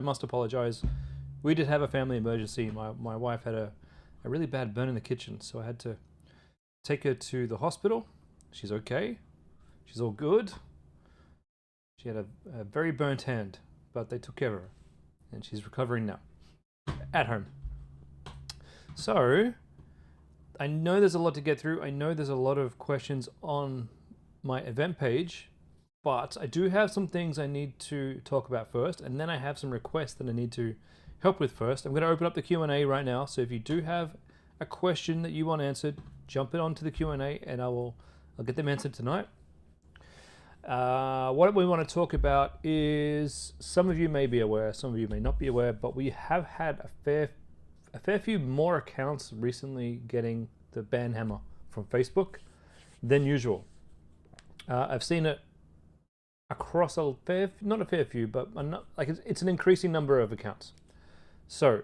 must apologize. We did have a family emergency. My wife had a really bad burn in the kitchen, so I had to take her to the hospital. She's okay. She's all good. She had a very burnt hand, but they took care of her, and she's recovering now at home. So I know there's a lot to get through. I know there's a lot of questions on my event page, but I do have some things I need to talk about first, and then I have some requests that I need to help with first. I'm going to open up the Q&A right now, so if you do have a question that you want answered, jump it onto the Q&A, and I'll get them answered tonight. What we want to talk about is, some of you may be aware, some of you may not be aware, but we have had a fair few more accounts recently getting the ban hammer from Facebook than usual. I've seen it across not a fair few, but it's an increasing number of accounts. So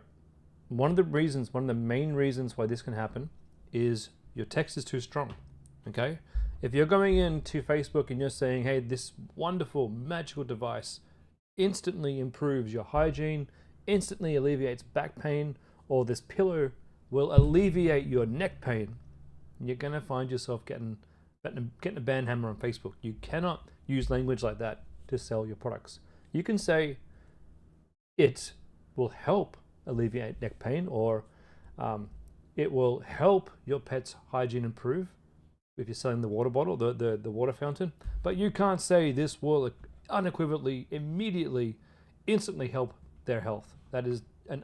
one of the main reasons why this can happen is your text is too strong. Okay, if you're going into Facebook and you're saying, hey, this wonderful magical device instantly improves your hygiene, instantly alleviates back pain, or this pillow will alleviate your neck pain, you're gonna find yourself getting a ban hammer on Facebook. You cannot use language like that to sell your products. You can say it will help alleviate neck pain, or it will help your pet's hygiene improve if you're selling the water bottle, the water fountain, but you can't say this will unequivocally, immediately, instantly help their health. That is an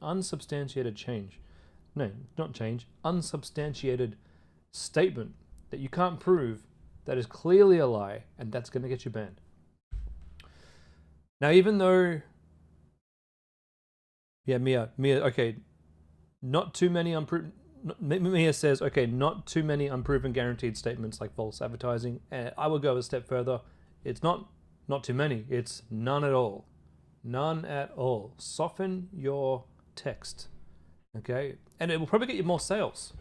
unsubstantiated change. No, not change, unsubstantiated statement that you can't prove, that is clearly a lie, and that's going to get you banned. Now, even though, yeah, Mia, okay, not too many unproven, Mia says, okay, not too many unproven guaranteed statements like false advertising. I will go a step further. It's not too many, it's none at all. None at all. Soften your text, okay? And it will probably get you more sales.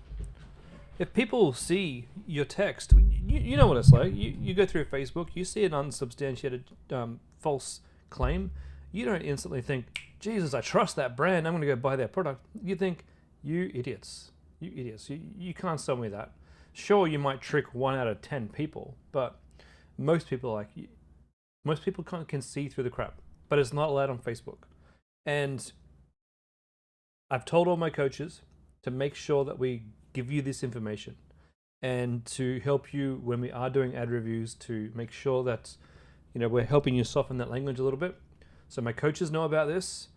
If people see your text, you know what it's like. You go through Facebook, you see an unsubstantiated false claim. You don't instantly think, Jesus, I trust that brand, I'm going to go buy their product. You think, you idiots. You can't sell me that. Sure, you might trick 1 out of 10 people, but most people can see through the crap. But it's not allowed on Facebook. And I've told all my coaches to make sure that we give you this information and to help you when we are doing ad reviews, to make sure that, you know, we're helping you soften that language a little bit. So my coaches know about this.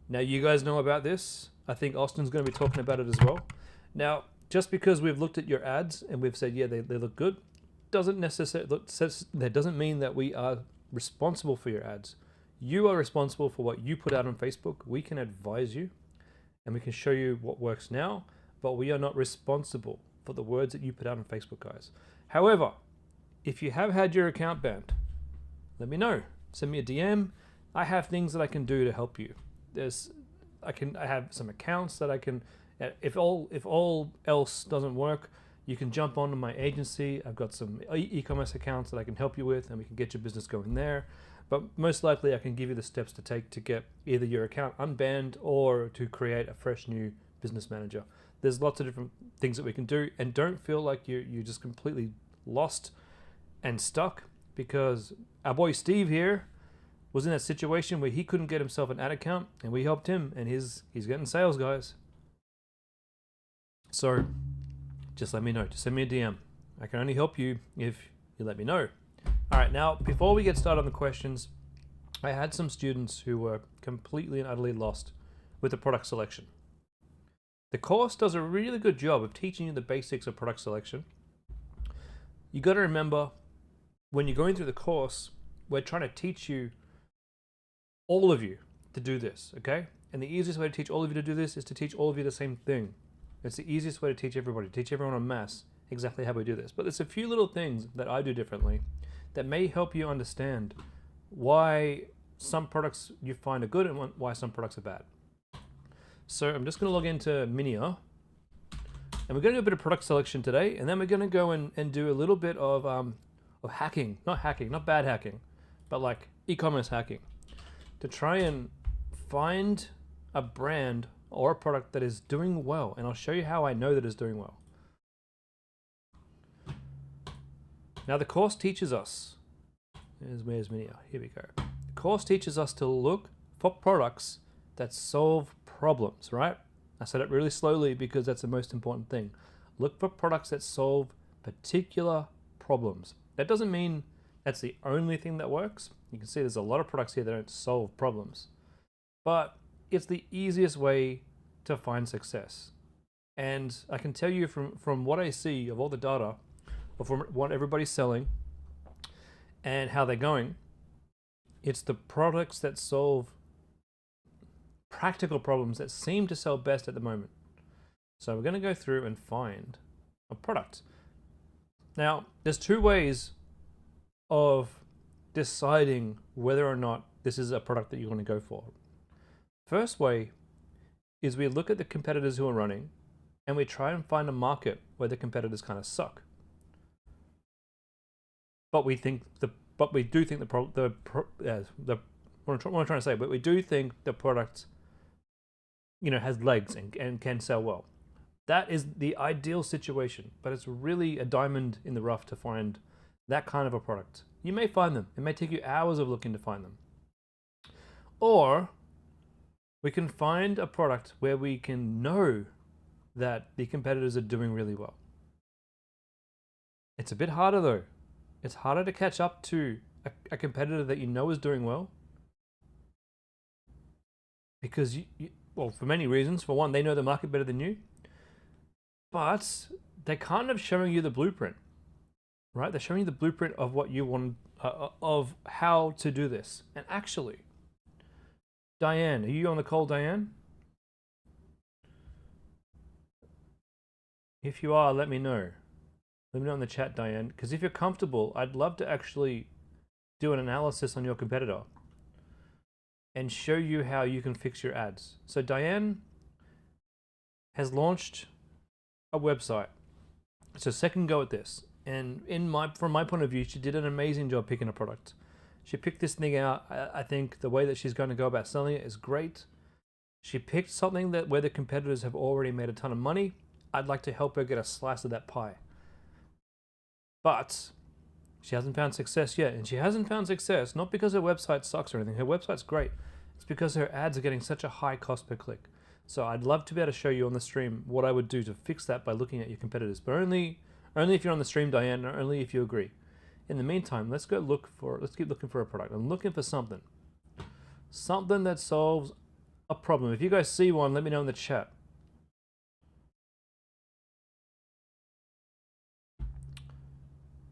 Now you guys know about this. I think Austin's going to be talking about it as well. Now, just because we've looked at your ads and we've said, yeah, they look good, that doesn't mean that we are responsible for your ads. You are responsible for what you put out on Facebook. We can advise you and we can show you what works now, but we are not responsible for the words that you put out on Facebook, guys. However, if you have had your account banned, let me know. Send me a DM. I have things that I can do to help you. I have some accounts that I can, if all else doesn't work, you can jump onto my agency. I've got some e-commerce accounts that I can help you with, and we can get your business going there. But most likely I can give you the steps to take to get either your account unbanned or to create a fresh new business manager. There's lots of different things that we can do, and don't feel like you're just completely lost and stuck, because our boy Steve here was in that situation where he couldn't get himself an ad account, and we helped him, and he's getting sales, guys. So just let me know. Just send me a DM. I can only help you if you let me know. All right, now, before we get started on the questions, I had some students who were completely and utterly lost with the product selection. The course does a really good job of teaching you the basics of product selection. You got to remember, when you're going through the course, we're trying to teach you, all of you, to do this, okay? And the easiest way to teach all of you to do this is to teach all of you the same thing. It's the easiest way to teach everybody, teach everyone en masse exactly how we do this. But there's a few little things that I do differently that may help you understand why some products you find are good and why some products are bad. So I'm just going to log into Minia, and we're going to do a bit of product selection today, and then we're going to go and do a little bit of hacking, not bad hacking, but like e-commerce hacking, to try and find a brand or a product that is doing well. And I'll show you how I know that it's doing well. Now the course teaches us, where's Minia? Here we go. The course teaches us to look for products that solve problems, right? I said it really slowly because that's the most important thing. Look for products that solve particular problems. That doesn't mean that's the only thing that works. You can see there's a lot of products here that don't solve problems, but it's the easiest way to find success. And I can tell you from what I see of all the data, or from what everybody's selling and how they're going, it's the products that solve practical problems that seem to sell best at the moment. So we're going to go through and find a product. Now, there's two ways of deciding whether or not this is a product that you want to go for. First way is we look at the competitors who are running and we try and find a market where the competitors kind of suck. But we do think what I'm trying to say, but we do think the product, has legs and can sell well. That is the ideal situation, but it's really a diamond in the rough to find that kind of a product. You may find them. It may take you hours of looking to find them. Or we can find a product where we can know that the competitors are doing really well. It's a bit harder though. It's harder to catch up to a competitor that you know is doing well, because well, for many reasons. For one, they know the market better than you, but they're kind of showing you the blueprint, right? They're showing you the blueprint of what you want, of how to do this. And actually, Diane, are you on the call, Diane? If you are, let me know. Let me know in the chat, Diane, because if you're comfortable, I'd love to actually do an analysis on your competitor and show you how you can fix your ads. So Diane has launched a website. It's her second go at this. And from my point of view, she did an amazing job picking a product. She picked this thing out. I think the way that she's going to go about selling it is great. She picked something where the competitors have already made a ton of money. I'd like to help her get a slice of that pie. But she hasn't found success yet. And she hasn't found success not because her website sucks or anything. Her website's great. It's because her ads are getting such a high cost per click. So I'd love to be able to show you on the stream what I would do to fix that by looking at your competitors. But only if you're on the stream, Diane, or only if you agree. In the meantime, let's keep looking for a product. I'm looking for something that solves a problem. If you guys see one, let me know in the chat.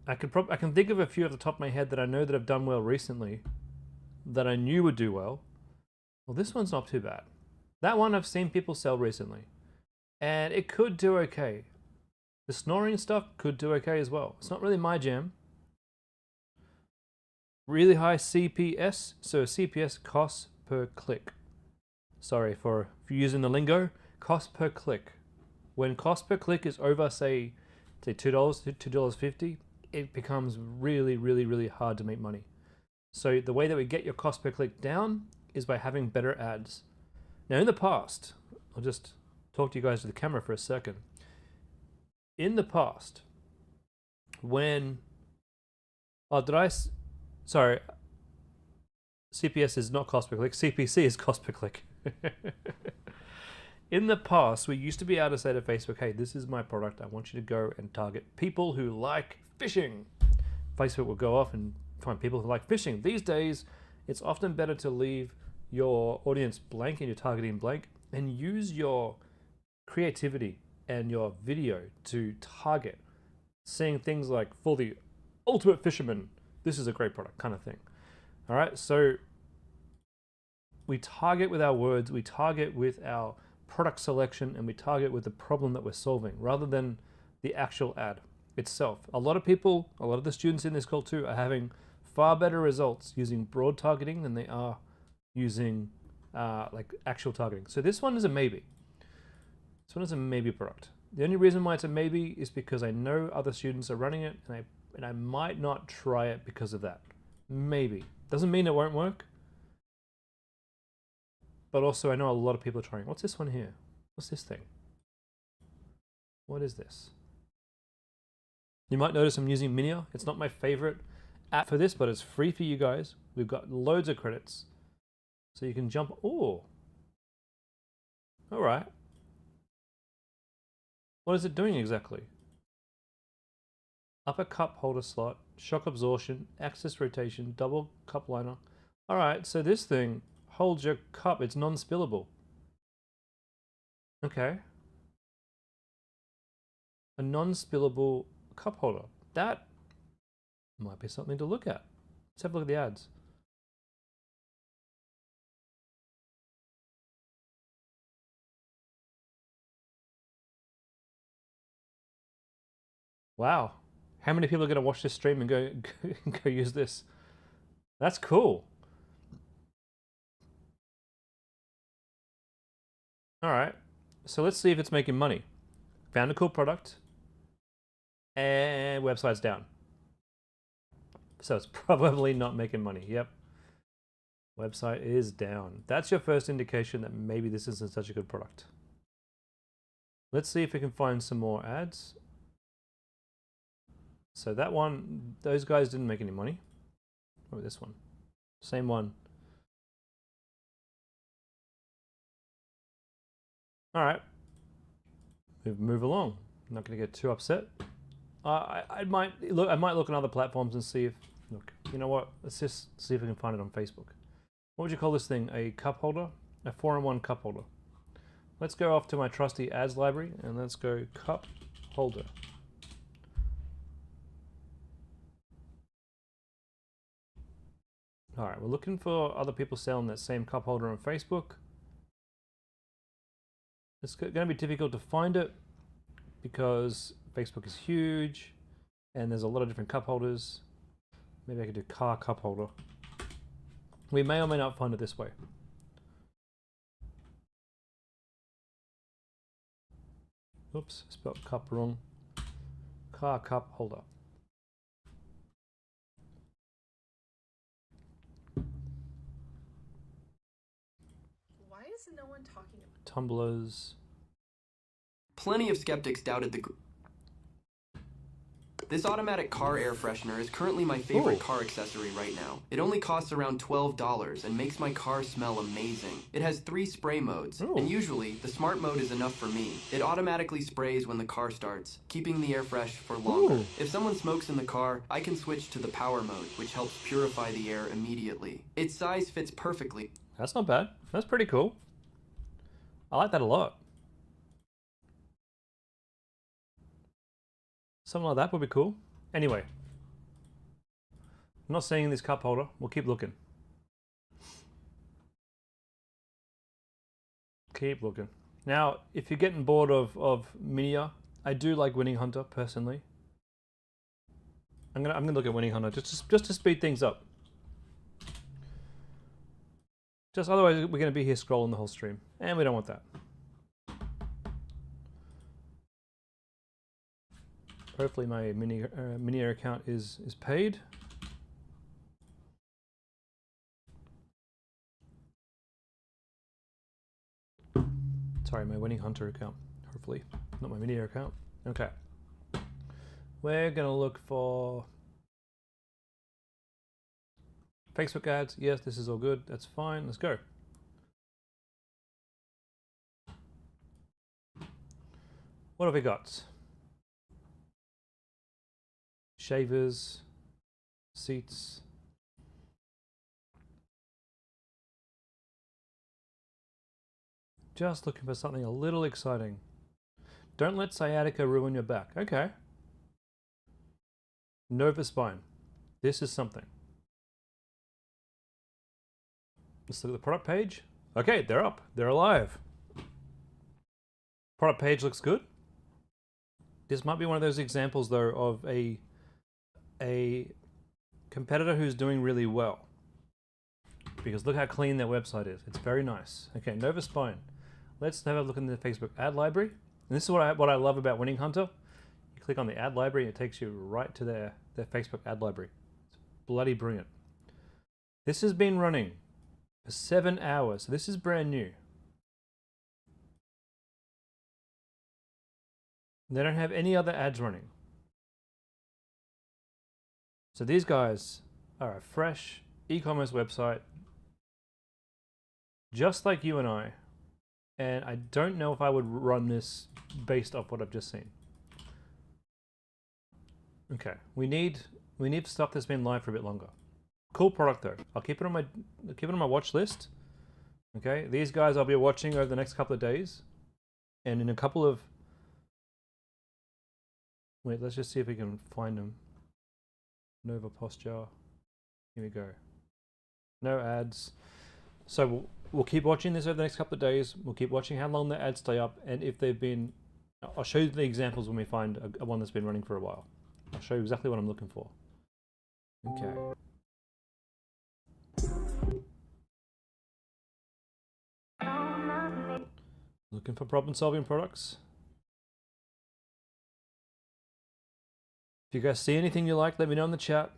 I can think of a few off the top of my head that I know that have done well recently, that I knew would do well. Well, this one's not too bad. That one I've seen people sell recently, and it could do okay. The snoring stuff could do okay as well. It's not really my jam. Really high CPS, so CPS, cost per click. Sorry for using the lingo. Cost per click. When cost per click is over, say $2, $2.50, it becomes really, really, really hard to make money. So the way that we get your cost per click down is by having better ads. Now in the past, I'll just talk to you guys to the camera for a second. In the past, when, sorry, CPS is not cost per click, CPC is cost per click. In the past, we used to be able to say to Facebook, hey, this is my product. I want you to go and target people who like fishing. Facebook will go off and find people who like fishing. These days, it's often better to leave your audience blank and your targeting blank and use your creativity and your video to target, saying things like, for the ultimate fisherman, this is a great product, kind of thing. All right, so we target with our words, we target with our product selection, and we target with the problem that we're solving rather than the actual ad itself. A lot of people, a lot of the students in this call too, are having far better results using broad targeting than they are using like actual targeting. So this one is a maybe. This one is a maybe product. The only reason why it's a maybe is because I know other students are running it, and I might not try it because of that. Maybe. Doesn't mean it won't work. but also I know a lot of people are trying. What's this one here? What's this thing? What is this? You might notice I'm using Minia. It's not my favorite app for this, but it's free for you guys. We've got loads of credits. So you can jump. Oh. All right. What is it doing exactly? Upper cup holder slot, shock absorption, axis rotation, double cup liner. All right, so this thing holds your cup. It's non-spillable. Okay. A non-spillable cup holder. That might be something to look at. Let's have a look at the ads. Wow. How many people are going to watch this stream and go use this? That's cool. All right. So let's see if it's making money. Found a cool product. And website's down. So it's probably not making money. Yep. Website is down. That's your first indication that maybe this isn't such a good product. Let's see if we can find some more ads. So that one, those guys didn't make any money. What about this one? Same one. All right. Move along. I'm not going to get too upset. I might look on other platforms and see if, look, you know what? Let's just see if we can find it on Facebook. What would you call this thing? A cup holder? A 4-in-1 cup holder. Let's go off to my trusty ads library and let's go cup holder. All right, we're looking for other people selling that same cup holder on Facebook. It's going to be difficult to find it because Facebook is huge and there's a lot of different cup holders. Maybe I could do car cup holder. We may or may not find it this way. Oops, spelled cup wrong. Car cup holder. Why is no one talking about Tumblers. Plenty of skeptics doubted This automatic car air freshener is currently my favorite car accessory right now. It only costs around $12 and makes my car smell amazing. It has 3 spray modes, and usually the smart mode is enough for me. It automatically sprays when the car starts, keeping the air fresh for longer. If someone smokes in the car, I can switch to the power mode, which helps purify the air immediately. Its size fits perfectly. That's not bad. That's pretty cool. I like that a lot. Something like that would be cool. Anyway, I'm not seeing this cup holder. We'll keep looking. Keep looking. Now, if you're getting bored of Minia, I do like Winning Hunter personally. I'm gonna look at Winning Hunter just to speed things up. Just otherwise we're gonna be here scrolling the whole stream, and we don't want that. Hopefully my Minia account is paid. Sorry, my Winning Hunter account. Hopefully, not my Minia account. Okay. We're gonna look for Facebook ads. Yes, this is all good. That's fine. Let's go. What have we got? Shavers, seats. Just looking for something a little exciting. Don't let sciatica ruin your back. Okay. Nova Spine. This is something. Let's look at the product page. Okay, they're up. They're alive. Product page looks good. This might be one of those examples, though, of a competitor who's doing really well. Because look how clean their website is. It's very nice. Okay, Nova Spine. Let's have a look in the Facebook ad library. And this is what I love about Winning Hunter. You click on the ad library, it takes you right to their Facebook ad library. It's bloody brilliant. This has been running For 7 hours. So this is brand new. They don't have any other ads running. So these guys are a fresh e-commerce website, just like you and I. And I don't know if I would run this based off what I've just seen. Okay, we need stuff that's been live for a bit longer. Cool product though. I'll keep it on my watch list. Okay, these guys I'll be watching over the next couple of days, and in a couple of let's just see if we can find them. Nova Posture. Here we go. No ads. So we'll keep watching this over the next couple of days. We'll keep watching how long the ads stay up, and if they've been. I'll show you the examples when we find a one that's been running for a while. I'll show you exactly what I'm looking for. Okay. Looking for problem-solving products. If you guys see anything you like, let me know in the chat.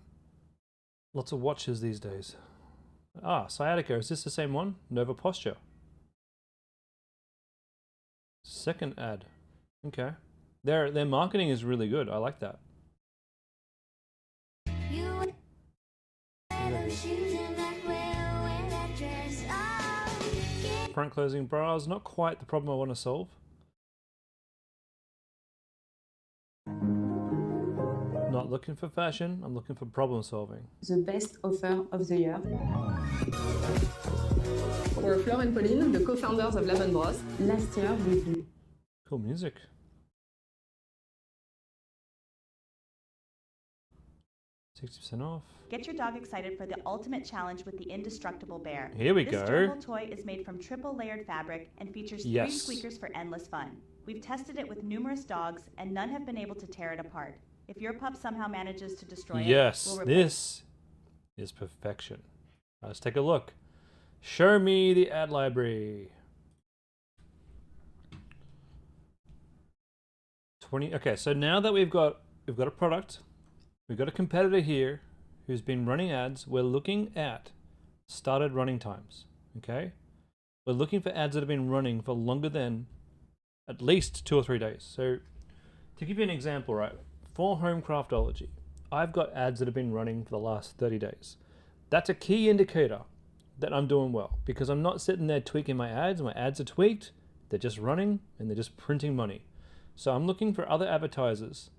Lots of watches these days. Ah, sciatica. Is this the same one? Nova Posture. Second ad. Okay. Their marketing is really good. I like that. Front closing bras, not quite the problem I want to solve. Not looking for fashion, I'm looking for problem solving. The best offer of the year. We're Fleur and Pauline, the co-founders of Love & Bros. Last year we did. Cool music. $60% off. Get your dog excited for the ultimate challenge with the indestructible bear. Here we This go. durable toy is made from triple layered fabric and features 3 Yes. squeakers for endless fun. We've tested it with numerous dogs and none have been able to tear it apart. If your pup somehow manages to destroy Yes, it, we'll replace this is perfection. Let's take a look. Show me the ad library. 20. Okay, so now that we've got a product, we've got a competitor here who's been running ads. We're looking at started running times. Okay, we're looking for ads that have been running for longer than at least 2 or 3 days. So to give you an example, right, for Homecraftology, I've got ads that have been running for the last 30 days. That's a key indicator that I'm doing well, because I'm not sitting there tweaking my ads. My ads are tweaked, they're just running, and they're just printing money. So I'm looking for other advertisers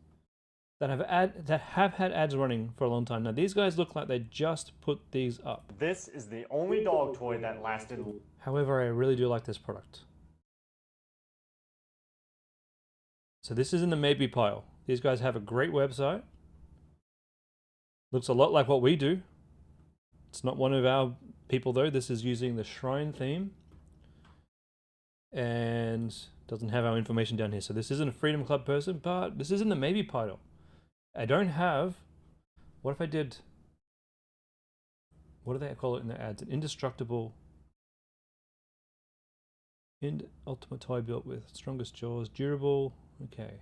that have had ads running for a long time. Now these guys look like they just put these up. This is the only dog toy that lasted. However, I really do like this product. So this is in the maybe pile. These guys have a great website. Looks a lot like what we do. It's not one of our people though. This is using the Shrine theme. And doesn't have our information down here. So this isn't a Freedom Club person, but this is in the maybe pile. I don't have, what if I did, what do they call it in the ads? An indestructible, ultimate toy built with strongest jaws, durable, okay.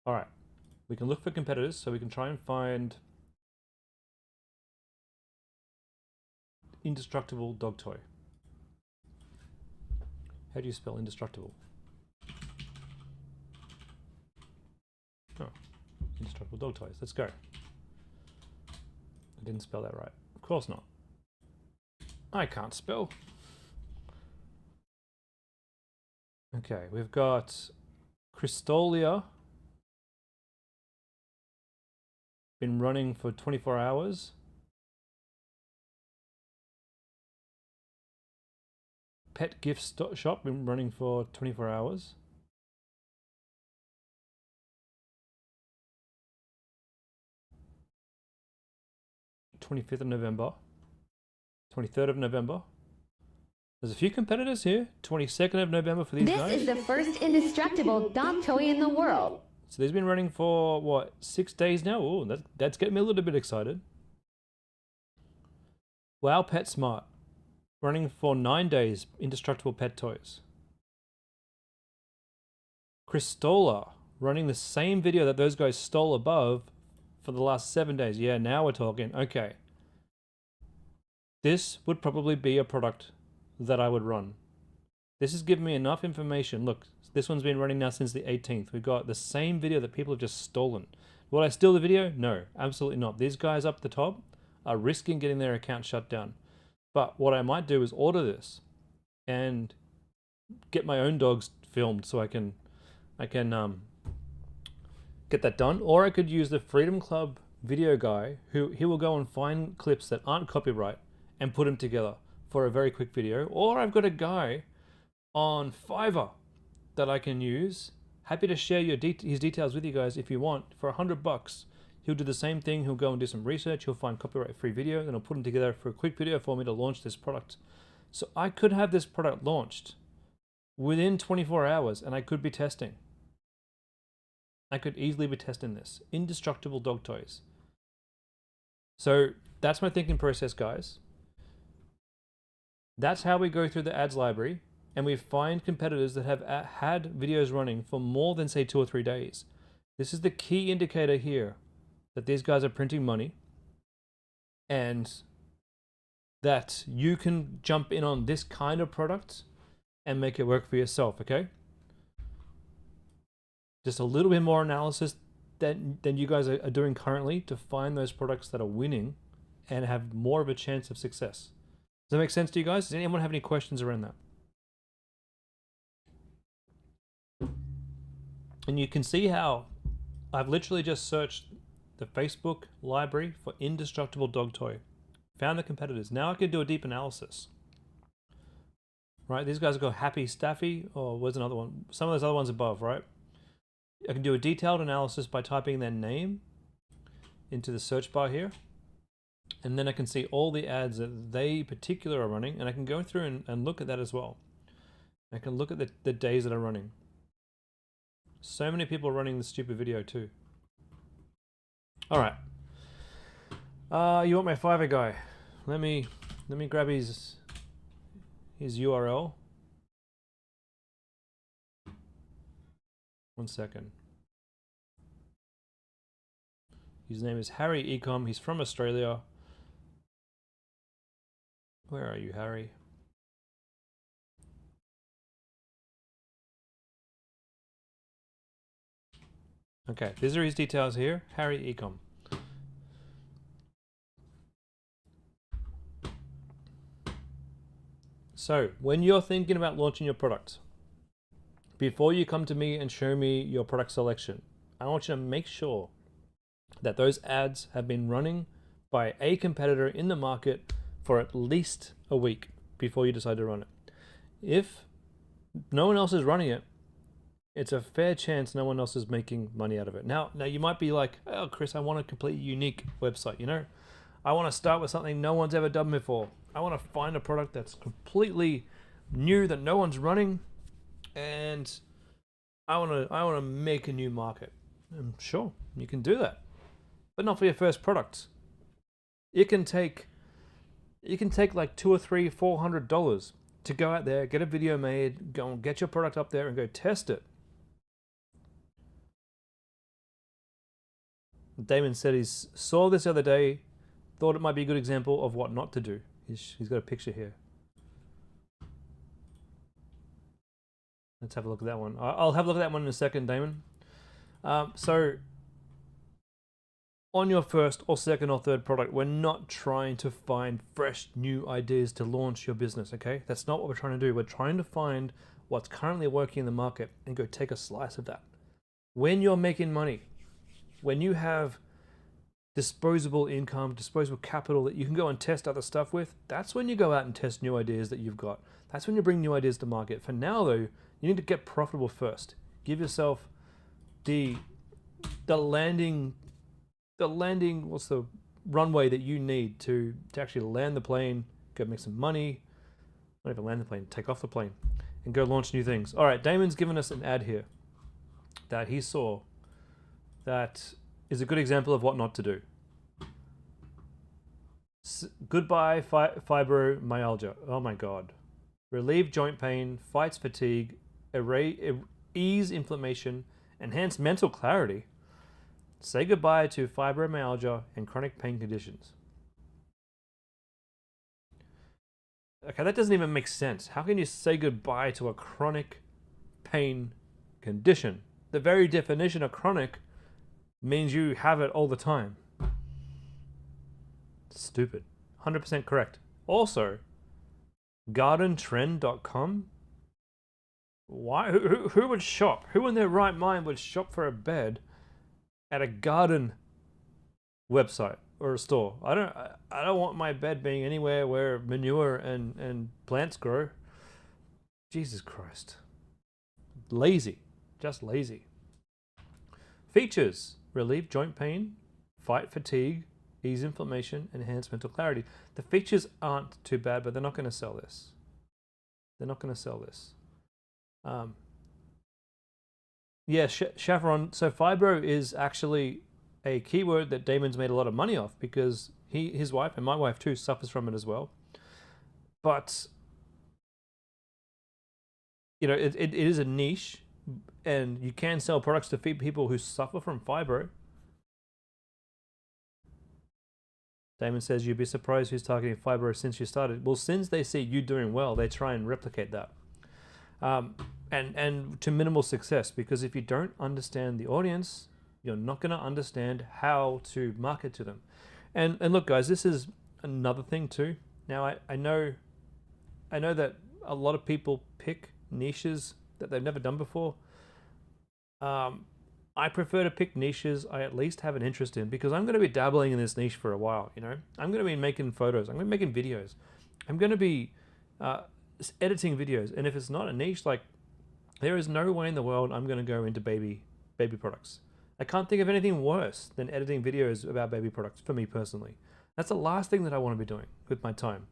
All right, we can look for competitors, so we can try and find indestructible dog toy. How do you spell indestructible? Oh, indestructible dog toys. Let's go. I didn't spell that right. Of course not. I can't spell. Okay, we've got Cristolia. Been running for 24 hours. Pet gift shop, been running for 24 hours. (25th of November). 23rd of November. There's a few competitors here. 22nd of November for these guys. This is the first indestructible dog toy in the world. So they've been running for, what, 6 days now? Oh, that's getting me a little bit excited. Wow, Pet Smart. Running for 9 days, indestructible pet toys. Cristola, running the same video that those guys stole above for the last 7 days. Yeah, now we're talking. Okay. This would probably be a product that I would run. This has given me enough information. Look, this one's been running now since the 18th. We've got the same video that people have just stolen. Will I steal the video? No, absolutely not. These guys up the top are risking getting their account shut down. But what I might do is order this and get my own dogs filmed so I can get that done. Or I could use the Freedom Club video guy who he will go and find clips that aren't copyright and put them together for a very quick video. Or I've got a guy on Fiverr that I can use. Happy to share his details with you guys if you want. For $100, he'll do the same thing. He'll go and do some research. He'll find copyright-free video, then he'll put them together for a quick video for me to launch this product. So I could have this product launched within 24 hours, and I could be testing. I could easily be testing this. Indestructible dog toys. So that's my thinking process, guys. That's how we go through the ads library, and we find competitors that have had videos running for more than, say, 2 or 3 days. This is the key indicator here, that these guys are printing money, and that you can jump in on this kind of product and make it work for yourself, okay? Just a little bit more analysis than you guys are doing currently to find those products that are winning and have more of a chance of success. Does that make sense to you guys? Does anyone have any questions around that? And you can see how I've literally just searched the Facebook library for indestructible dog toy. Found the competitors. Now I can do a deep analysis. Right, these guys have got Happy Staffy, or where's another one? Some of those other ones above, right? I can do a detailed analysis by typing their name into the search bar here. And then I can see all the ads that they particular are running, and I can go through and look at that as well. I can look at the days that are running. So many people are running the stupid video too. All right. You want my Fiverr guy? Let me grab his URL. 1 second. His name is Harry Ecom. He's from Australia. Where are you, Harry? Okay, these are his details here. Harry Ecom. So, when you're thinking about launching your product, before you come to me and show me your product selection, I want you to make sure that those ads have been running by a competitor in the market for at least a week before you decide to run it. If no one else is running it, it's a fair chance no one else is making money out of it. Now you might be like, oh, Chris, I want a completely unique website, you know? I want to start with something no one's ever done before. I want to find a product that's completely new that no one's running, and I want to make a new market. And sure, you can do that, but not for your first product. It can take like $200 or $300, $400 to go out there, get a video made, go and get your product up there and go test it. Damon said he saw this the other day, thought it might be a good example of what not to do. He's got a picture here. Let's have a look at that one. I'll have a look at that one in a second, Damon. So, on your first or second or third product, we're not trying to find fresh new ideas to launch your business, okay? That's not what we're trying to do. We're trying to find what's currently working in the market and go take a slice of that. When you're making money, when you have disposable income, disposable capital that you can go and test other stuff with, that's when you go out and test new ideas that you've got. That's when you bring new ideas to market. For now, though, you need to get profitable first. Give yourself the landing, what's the runway that you need to actually land the plane, go make some money, not even land the plane, take off the plane, and go launch new things. All right, Damon's given us an ad here that he saw that is a good example of what not to do. Goodbye fibromyalgia. Oh my God. Relieve joint pain, fights fatigue, ease inflammation, enhance mental clarity, Say goodbye to fibromyalgia and chronic pain conditions. Okay, that doesn't even make sense. How can you say goodbye to a chronic pain condition? The very definition of chronic means you have it all the time. Stupid. 100% correct. Also, gardentrend.com. Why? Who would shop? Who in their right mind would shop for a bed at a garden website or a store? I don't want my bed being anywhere where manure and plants grow. Jesus Christ. Lazy. Just lazy. Features: relieve joint pain, fight fatigue, ease inflammation, enhance mental clarity. The features aren't too bad, but they're not going to sell this. They're not going to sell this. Yeah, Chevron. So fibro is actually a keyword that Damon's made a lot of money off because his wife, and my wife too, suffers from it as well. But you know, it is a niche, and you can sell products to feed people who suffer from fibro. Damon says, you'd be surprised who's targeting fibro since you started. Well, since they see you doing well, they try and replicate that. And to minimal success, because if you don't understand the audience, you're not going to understand how to market to them. And look, guys, this is another thing too. Now, I know that a lot of people pick niches that they've never done before. I prefer to pick niches I at least have an interest in, because I'm going to be dabbling in this niche for a while. You know, I'm going to be making photos. I'm going to be making videos. I'm going to be editing videos. And if it's not a niche, like, there is no way in the world I'm going to go into baby products. I can't think of anything worse than editing videos about baby products for me personally. That's the last thing that I want to be doing with my time.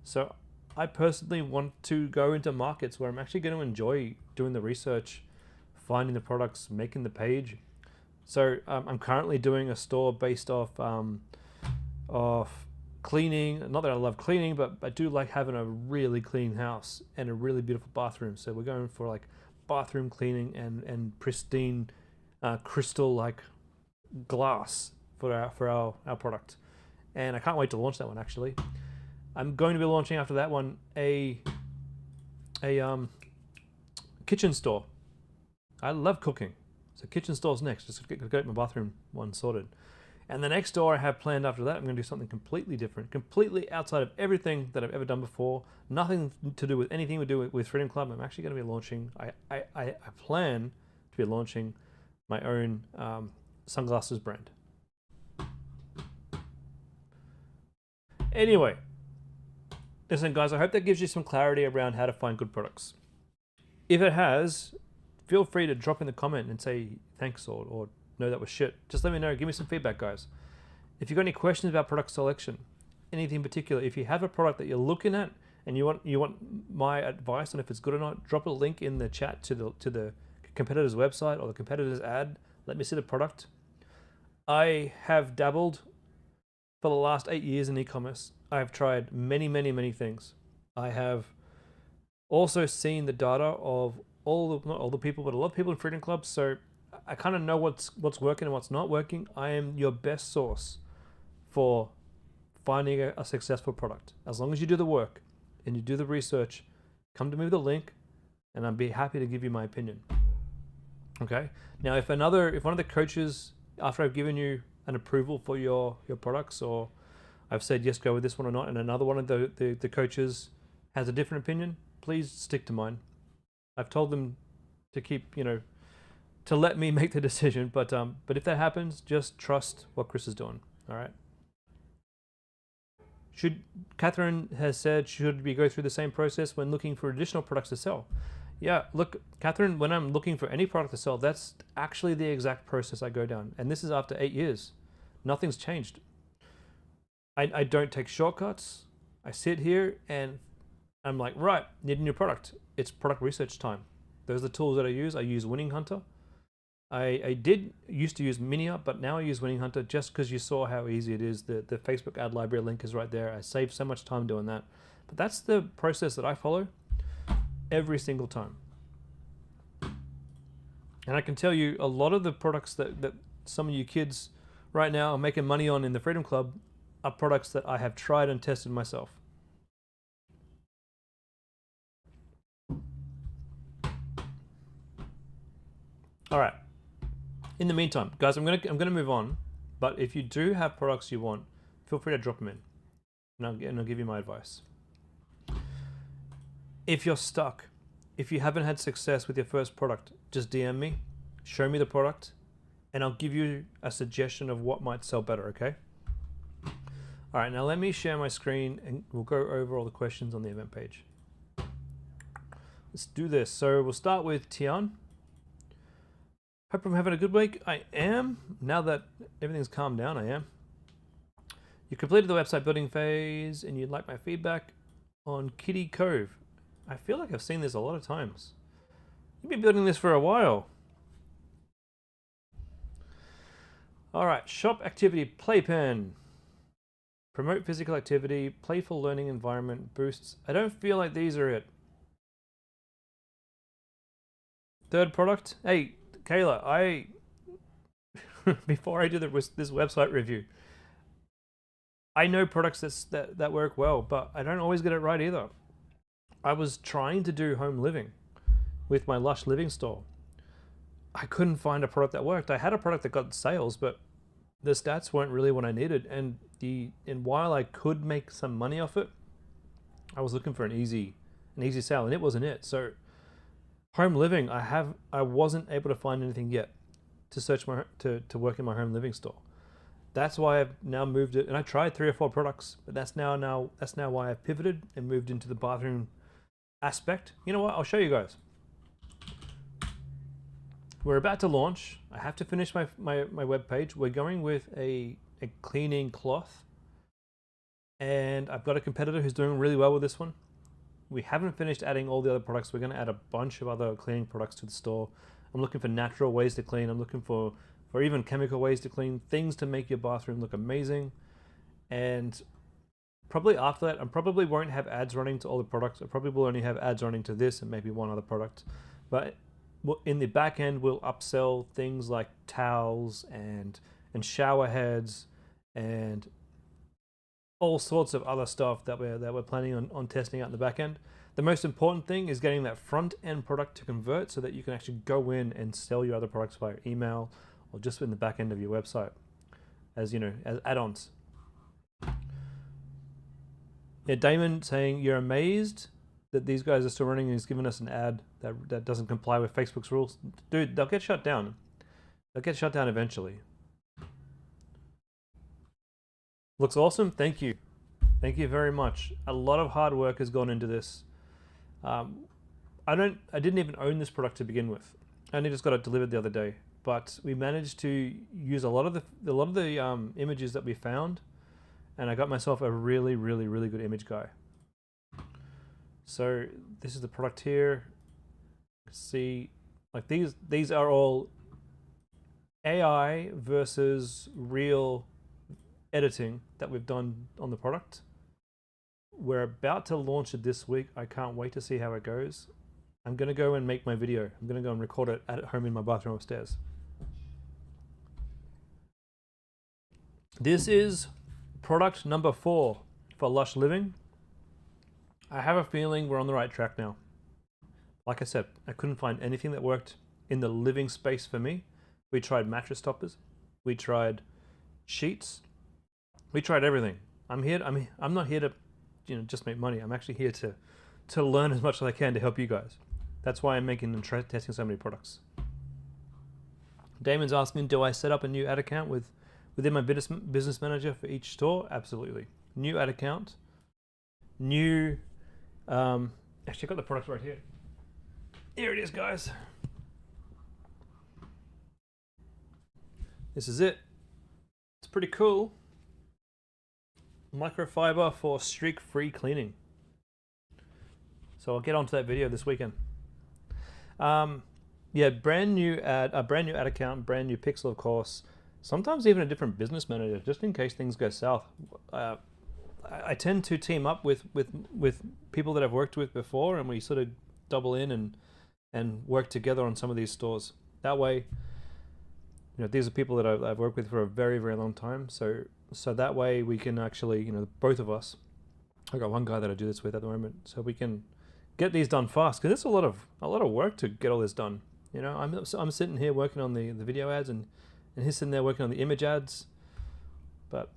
So I personally want to go into markets where I'm actually going to enjoy doing the research, finding the products, making the page. So I'm currently doing a store based off cleaning. Not that I love cleaning, but I do like having a really clean house and a really beautiful bathroom. So we're going for like bathroom cleaning and pristine crystal like glass for our product. And I can't wait to launch that one. Actually, I'm going to be launching after that one a kitchen store. I love cooking, so kitchen store's next. Just get my bathroom one sorted. And the next store I have planned after that, I'm going to do something completely different, completely outside of everything that I've ever done before. Nothing to do with anything to do with Freedom Club. I'm actually going to be launching, I plan to be launching my own sunglasses brand. Anyway, listen guys, I hope that gives you some clarity around how to find good products. If it has, feel free to drop in the comment and say thanks or no, that was shit. Just let me know. Give me some feedback, guys. If you've got any questions about product selection, anything in particular, if you have a product that you're looking at and you want my advice on if it's good or not, drop a link in the chat to the competitor's website or the competitor's ad. Let me see the product. I have dabbled for the last 8 years in e-commerce. I've tried many things. I have also seen the data of not all the people, but a lot of people in Freedom Club. So I kind of know what's working and what's not working. I am your best source for finding a successful product. As long as you do the work and you do the research, come to me with a link and I'd be happy to give you my opinion. Okay. Now, if one of the coaches, after I've given you an approval for your products, or I've said, yes, go with this one or not, and another one of the coaches has a different opinion, please stick to mine. I've told them to keep, to let me make the decision, but if that happens, just trust what Chris is doing. All right. Catherine has said, should we go through the same process when looking for additional products to sell? Yeah, look, Catherine, when I'm looking for any product to sell, that's actually the exact process I go down. And this is after 8 years. Nothing's changed. I don't take shortcuts. I sit here and I'm like, right, need a new product. It's product research time. Those are the tools that I use. I use Winning Hunter. I used to use MiniUp, but now I use Winning Hunter just because you saw how easy it is. The Facebook ad library link is right there. I save so much time doing that. But that's the process that I follow every single time. And I can tell you a lot of the products that some of you kids right now are making money on in the Freedom Club are products that I have tried and tested myself. All right. In the meantime, guys, I'm gonna move on. But if you do have products you want, feel free to drop them in, and I'll give you my advice. If you're stuck, if you haven't had success with your first product, just DM me, show me the product, and I'll give you a suggestion of what might sell better. Okay. All right. Now let me share my screen, and we'll go over all the questions on the event page. Let's do this. So we'll start with Tian. Hope I'm having a good week. I am. Now that everything's calmed down, I am. You completed the website building phase and you'd like my feedback on Kitty Cove. I feel like I've seen this a lot of times. You've been building this for a while. All right, shop activity playpen. Promote physical activity, playful learning environment, boosts. I don't feel like these are it. Third product. Hey, Kayla, before I do this website review, I know products that work well, but I don't always get it right either. I was trying to do home living with my Lush Living store. I couldn't find a product that worked. I had a product that got sales, but the stats weren't really what I needed. And while I could make some money off it, I was looking for an easy sale, and it wasn't it. So home living, I wasn't able to find anything yet to search to work in my home living store. That's why I've now moved it, and I tried 3 or 4 products, but that's now why I've pivoted and moved into the bathroom aspect. You know what? I'll show you guys. We're about to launch. I have to finish my web page. We're going with a cleaning cloth, and I've got a competitor who's doing really well with this one. We haven't finished adding all the other products. We're going to add a bunch of other cleaning products to the store. I'm looking for natural ways to clean. I'm looking for even chemical ways to clean, things to make your bathroom look amazing. And probably after that, I probably won't have ads running to all the products. I probably will only have ads running to this and maybe one other product. But in the back end, we'll upsell things like towels and shower heads and all sorts of other stuff that we're planning on testing out in the back end. The most important thing is getting that front end product to convert so that you can actually go in and sell your other products via email or just in the back end of your website as add-ons. Yeah, Damon saying you're amazed that these guys are still running, and he's given us an ad that doesn't comply with Facebook's rules. Dude, they'll get shut down. They'll get shut down eventually. Looks awesome. Thank you. Thank you very much. A lot of hard work has gone into this. I didn't even own this product to begin with. I only just got it delivered the other day. But we managed to use a lot of the images that we found, and I got myself a really, really, really good image guy. So this is the product here. See, like these are all AI versus real editing that we've done on the product. We're about to launch it this week. I can't wait to see how it goes. I'm going to go and make my video. I'm going to go and record it at home in my bathroom upstairs. This is product number 4 for Lush Living. I have a feeling we're on the right track now. Like I said, I couldn't find anything that worked in the living space for me. We tried mattress toppers. We tried sheets. We tried everything. I'm not here to, just make money. I'm actually here to learn as much as I can to help you guys. That's why I'm making and testing so many products. Damon's asking, do I set up a new ad account within my business manager for each store? Absolutely. New ad account. New, actually I got the product right here. Here it is, guys. This is it. It's pretty cool. Microfiber for streak-free cleaning. So I'll get onto that video this weekend. Yeah, brand new ad account, brand new pixel, of course. Sometimes even a different business manager, just in case things go south. I tend to team up with people that I've worked with before, and we sort of double in and work together on some of these stores. That way, these are people that I've worked with for a very, very long time. So that way we can actually, both of us. I got one guy that I do this with at the moment, so we can get these done fast, because it's a lot of work to get all this done. I'm sitting here working on the video ads, and he's sitting there working on the image ads. But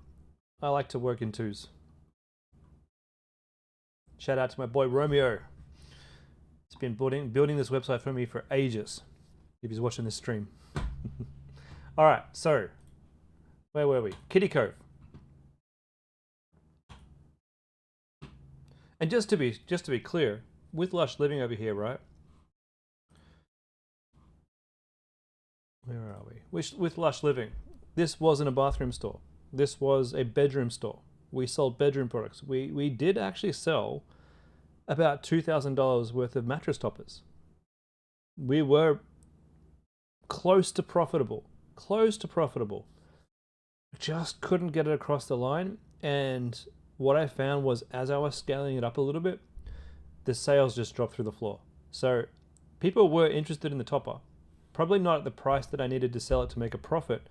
I like to work in twos. Shout out to my boy Romeo. He's been building this website for me for ages, if he's watching this stream. All right, so where were we? Kitty Cove. And just to be clear, with Lush Living over here, right? Where are we? With Lush Living, this wasn't a bathroom store. This was a bedroom store. We sold bedroom products. We did actually sell about $2,000 worth of mattress toppers. We were close to profitable. Just couldn't get it across the line. And what I found was, as I was scaling it up a little bit, the sales just dropped through the floor. So people were interested in the topper, probably not at the price that I needed to sell it to make a profit.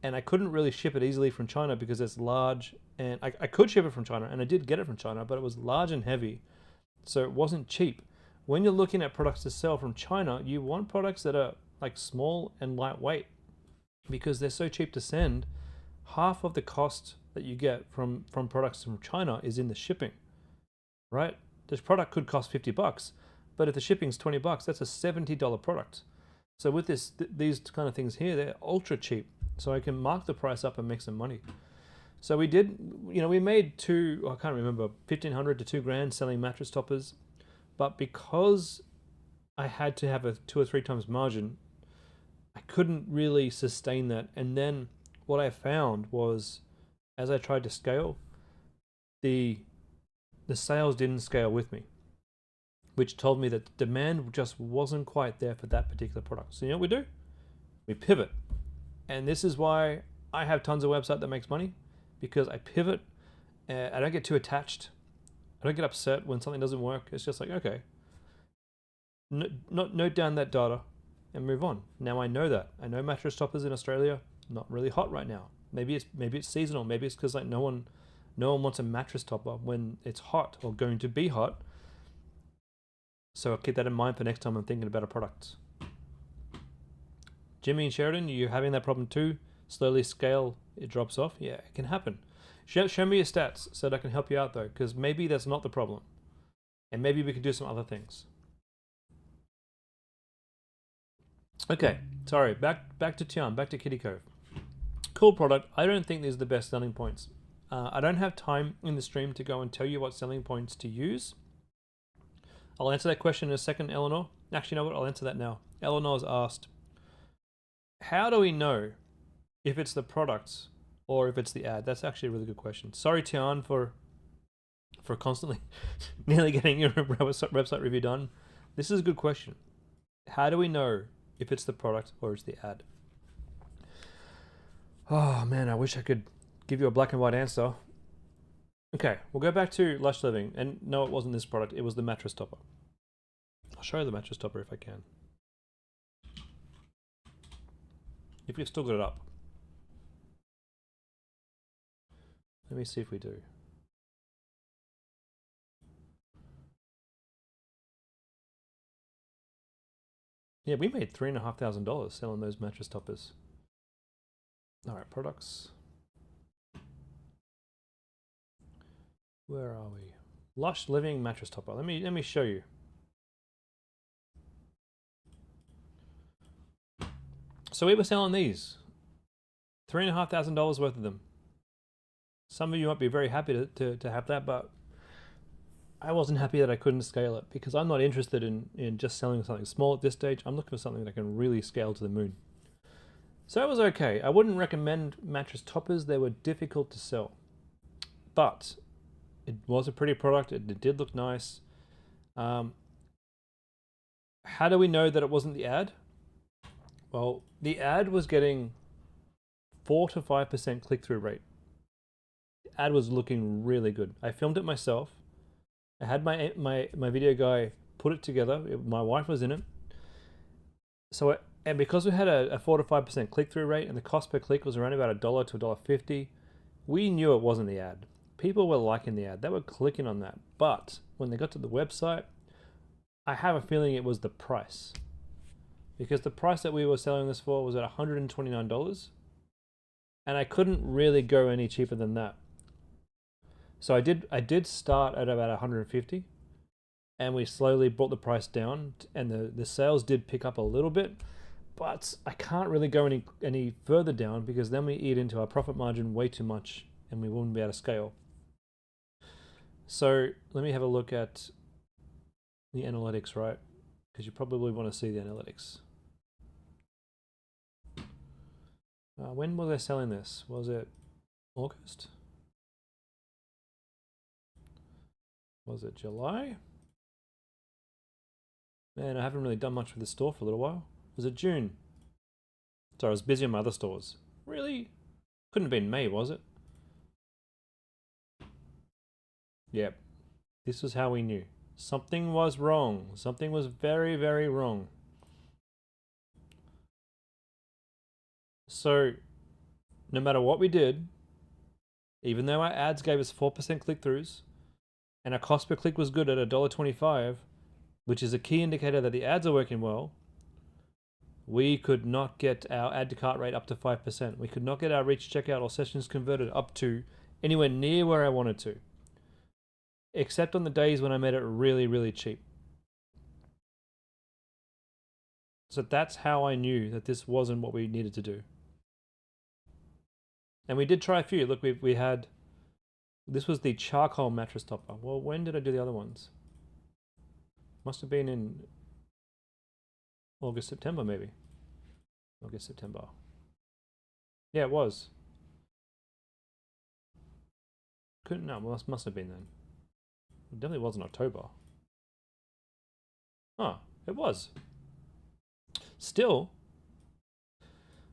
And I couldn't really ship it easily from China because it's large, and I could ship it from China, and I did get it from China, but it was large and heavy, so it wasn't cheap. When you're looking at products to sell from China, you want products that are like small and lightweight, because they're so cheap to send. Half of the cost that you get from products from China is in the shipping, right? This product could cost $50, but if the shipping's $20, that's a $70 product. So with these kind of things here, they're ultra cheap. So I can mark the price up and make some money. So we did, we made I can't remember, $1,500 to $2,000 selling mattress toppers. But because I had to have a 2 or 3 times margin, I couldn't really sustain that. And then what I found was, as I tried to scale, the sales didn't scale with me, which told me that the demand just wasn't quite there for that particular product. So you know what we do? We pivot. And this is why I have tons of website that makes money, because I pivot. I don't get too attached. I don't get upset when something doesn't work. It's just like, okay, note down that data and move on. Now I know that. I know mattress toppers in Australia not really hot right now. Maybe it's seasonal. Maybe it's because like no one wants a mattress topper when it's hot or going to be hot. So I'll keep that in mind for next time I'm thinking about a product. Jimmy and Sheridan, you're having that problem too? Slowly scale, it drops off? Yeah, it can happen. Show me your stats so that I can help you out though, because maybe that's not the problem. And maybe we could do some other things. Okay, sorry, back to Tian, back to Kitty Cove. Cool product. I don't think these are the best selling points. I don't have time in the stream to go and tell you what selling points to use. I'll answer that question in a second, Eleanor. Actually, you know what? I'll answer that now. Eleanor's asked, how do we know if it's the products or if it's the ad? That's actually a really good question. Sorry, Tian, for constantly nearly getting your website review done. This is a good question. How do we know if it's the product or it's the ad? Oh man, I wish I could give you a black and white answer. Okay, we'll go back to Lush Living. And no, it wasn't this product. It was the mattress topper. I'll show you the mattress topper if I can. If we've still got it up. Let me see if we do. Yeah, we made $3,500 selling those mattress toppers. All right, products. Where are we? Lush Living mattress topper. Let me show you. So we were selling these, $3,500 worth of them. Some of you might be very happy to have that, but I wasn't happy that I couldn't scale it, because I'm not interested in just selling something small at this stage. I'm looking for something that can really scale to the moon. So it was okay. I wouldn't recommend mattress toppers. They were difficult to sell, but it was a pretty product. It did look nice. How do we know that it wasn't the ad? Well, the ad was getting 4 to 5% click-through rate. The ad was looking really good. I filmed it myself. I had my video guy put it together. My wife was in it. So And because we had a 4 to 5% click-through rate and the cost per click was around about $1 to $1.50, we knew it wasn't the ad. People were liking the ad. They were clicking on that. But when they got to the website, I have a feeling it was the price. Because the price that we were selling this for was at $129. And I couldn't really go any cheaper than that. So I did start at about 150, and we slowly brought the price down, and the sales did pick up a little bit, but I can't really go any further down because then we eat into our profit margin way too much and we wouldn't be able to scale. So let me have a look at the analytics, right? Because you probably want to see the analytics. When was I selling this? Was it August? Was it July? Man, I haven't really done much with this store for a little while. Was it June? Sorry, I was busy on my other stores. Really? Couldn't have been May, was it? Yep. This was how we knew. Something was wrong. Something was very, very wrong. So, no matter what we did, even though our ads gave us 4% click-throughs, and our cost per click was good at $1.25, which is a key indicator that the ads are working well, we could not get our add to cart rate up to 5%. We could not get our reach checkout or sessions converted up to anywhere near where I wanted to. Except on the days when I made it really, really cheap. So that's how I knew that this wasn't what we needed to do. And we did try a few. Look, we had... This was the charcoal mattress topper. Well, when did I do the other ones? Must have been in August, September, maybe. August, September. Yeah, it was. Couldn't, no, well, must have been then. It definitely wasn't October. Oh, it was. Still.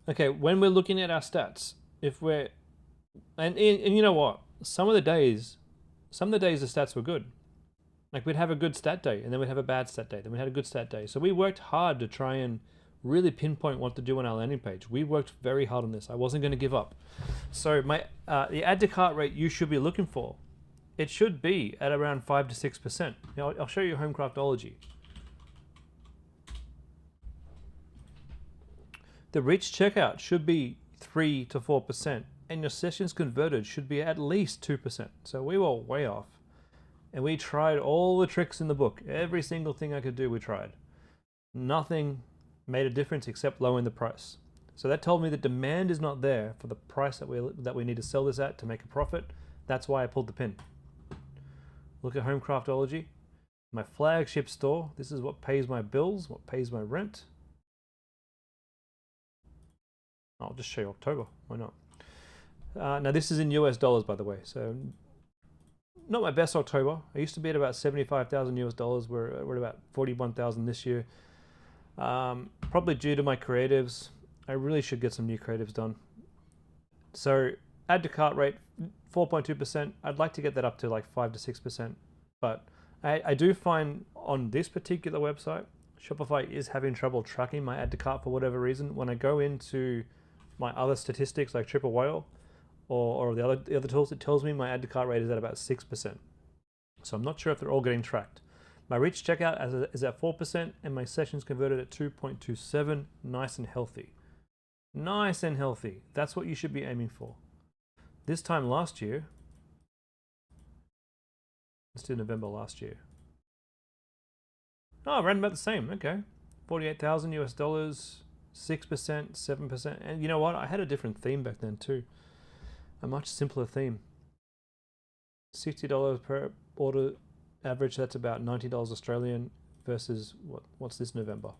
Okay, when we're looking at our stats, if we're... And you know what? Some of the days the stats were good. Like we'd have a good stat day and then we'd have a bad stat day. Then we had a good stat day. So we worked hard to try and really pinpoint what to do on our landing page. We worked very hard on this. I wasn't going to give up. So my the add to cart rate you should be looking for, it should be at around 5 to 6%. Now I'll show you Homecraftology. The reach checkout should be 3 to 4%. And your sessions converted should be at least 2%. So we were way off. And we tried all the tricks in the book. Every single thing I could do, we tried. Nothing made a difference except lowering the price. So that told me that demand is not there for the price that we need to sell this at to make a profit. That's why I pulled the pin. Look at Homecraftology. My flagship store. This is what pays my bills, what pays my rent. I'll just show you October. Why not? Now this is in US dollars, by the way, so not my best October. I used to be at about 75,000 US dollars. We're at about 41,000 this year. Probably due to my creatives. I really should get some new creatives done. So add to cart rate 4.2%. I'd like to get that up to like 5 to 6%. But I do find on this particular website, Shopify is having trouble tracking my add to cart for whatever reason. When I go into my other statistics like Triple Whale, or the other tools, it tells me my add to cart rate is at about 6%. So I'm not sure if they're all getting tracked. My reach checkout is at 4% and my sessions converted at 2.27. Nice and healthy. Nice and healthy. That's what you should be aiming for. This time last year, let's do November last year. Oh, around about the same. Okay. 48,000 US dollars, 6%, 7%. And you know what? I had a different theme back then too. A much simpler theme. $60 per order average, that's about $90 Australian versus what's this November?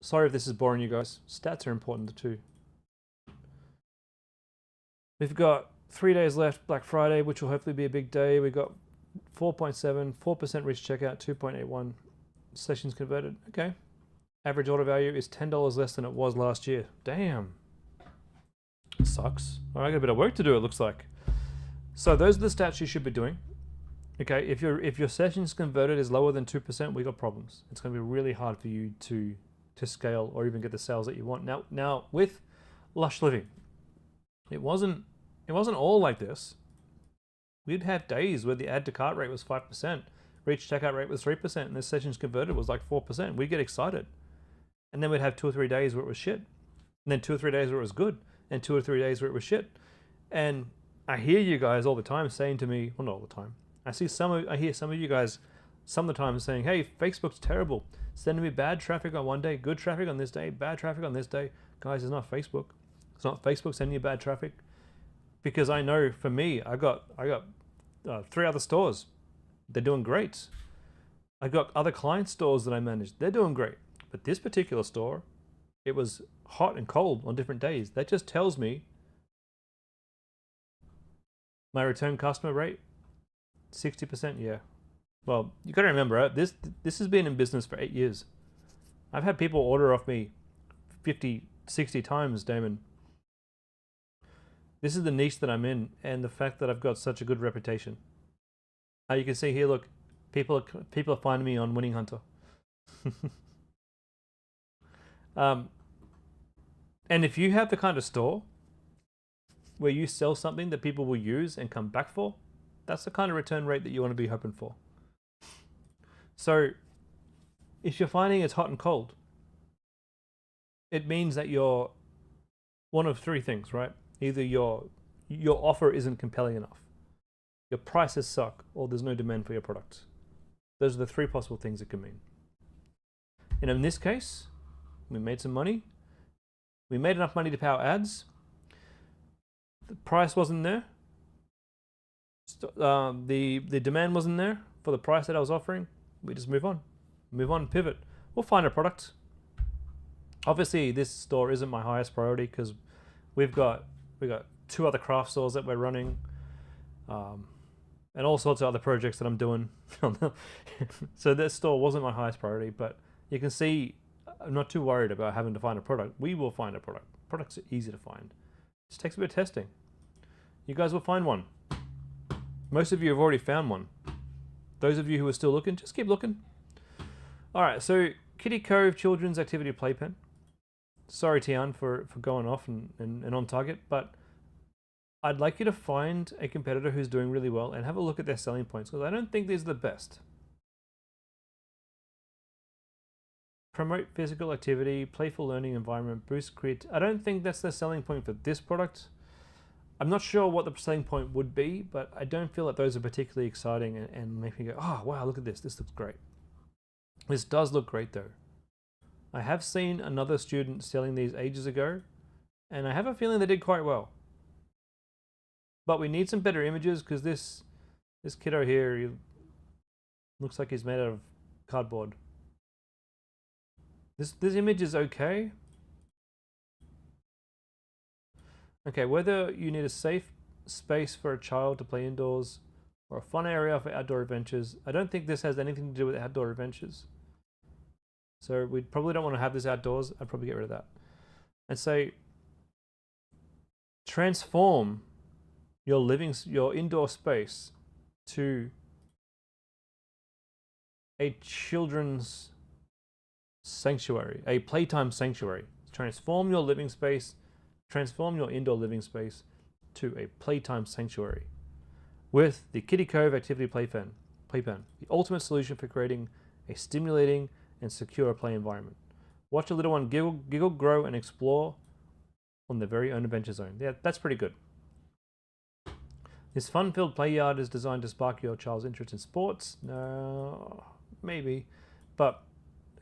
Sorry if this is boring you guys. Stats are important too. We've got 3 days left, Black Friday, which will hopefully be a big day. We've got 4.7, 4% reach checkout, 2.81 sessions converted. Okay. Average order value is $10 less than it was last year. Damn. Sucks. All right, I got a bit of work to do, it looks like. So those are the stats you should be doing. Okay, if your sessions converted is lower than 2%, we got problems. It's going to be really hard for you to scale or even get the sales that you want. Now with Lush Living, it wasn't all like this. We'd have days where the add to cart rate was 5%, reach checkout rate was 3%, and the sessions converted was like 4%. We'd get excited. And then we'd have 2 or 3 days where it was shit. And then 2 or 3 days where it was good. And 2 or 3 days where it was shit. And I hear you guys all the time saying to me, well, not all the time. I hear some of you guys some of the time saying, hey, Facebook's terrible. Sending me bad traffic on one day, good traffic on this day, bad traffic on this day. Guys, it's not Facebook. It's not Facebook sending you bad traffic. Because I know for me, I got 3 other stores. They're doing great. I got other client stores that I manage. They're doing great. But this particular store, it was hot and cold on different days. That just tells me my return customer rate, 60%, yeah. Well, you got to remember, right? This has been in business for 8 years. I've had people order off me 50, 60 times, Damon. This is the niche that I'm in, and the fact that I've got such a good reputation. You can see here, look, people are finding me on Winning Hunter. And if you have the kind of store where you sell something that people will use and come back for, that's the kind of return rate that you want to be hoping for. So if you're finding it's hot and cold, it means that you're one of 3 things, right? Either your offer isn't compelling enough, your prices suck, or there's no demand for your product. Those are the 3 possible things it can mean. And in this case, we made some money. We made enough money to power ads. The price wasn't there. The demand wasn't there for the price that I was offering. We just move on, pivot. We'll find a product. Obviously, this store isn't my highest priority because we've got 2 other craft stores that we're running, and all sorts of other projects that I'm doing. So this store wasn't my highest priority, but you can see I'm not too worried about having to find a product. We will find a product. Products are easy to find. Just takes a bit of testing. You guys will find one. Most of you have already found one. Those of you who are still looking, just keep looking. All right, so Kitty Cove Children's Activity Playpen. Sorry, Tian, for going off and on target, but I'd like you to find a competitor who's doing really well and have a look at their selling points, because I don't think these are the best. Promote physical activity, playful learning environment, boost creativity. I don't think that's the selling point for this product. I'm not sure what the selling point would be, but I don't feel that those are particularly exciting and make me go, oh, wow, look at this. This looks great. This does look great, though. I have seen another student selling these ages ago, and I have a feeling they did quite well. But we need some better images, because this kiddo here, he looks like he's made out of cardboard. This image is okay. Okay, whether you need a safe space for a child to play indoors or a fun area for outdoor adventures, I don't think this has anything to do with outdoor adventures. So we probably don't want to have this outdoors. I'd probably get rid of that. And say, transform your indoor space to a children's sanctuary, a playtime sanctuary. Transform your living space, transform your indoor living space to a playtime sanctuary with the Kitty Cove Activity Playpen, the ultimate solution for creating a stimulating and secure play environment. Watch a little one giggle, grow, and explore on their very own adventure zone. Yeah, that's pretty good. This fun-filled play yard is designed to spark your child's interest in sports. No, maybe, but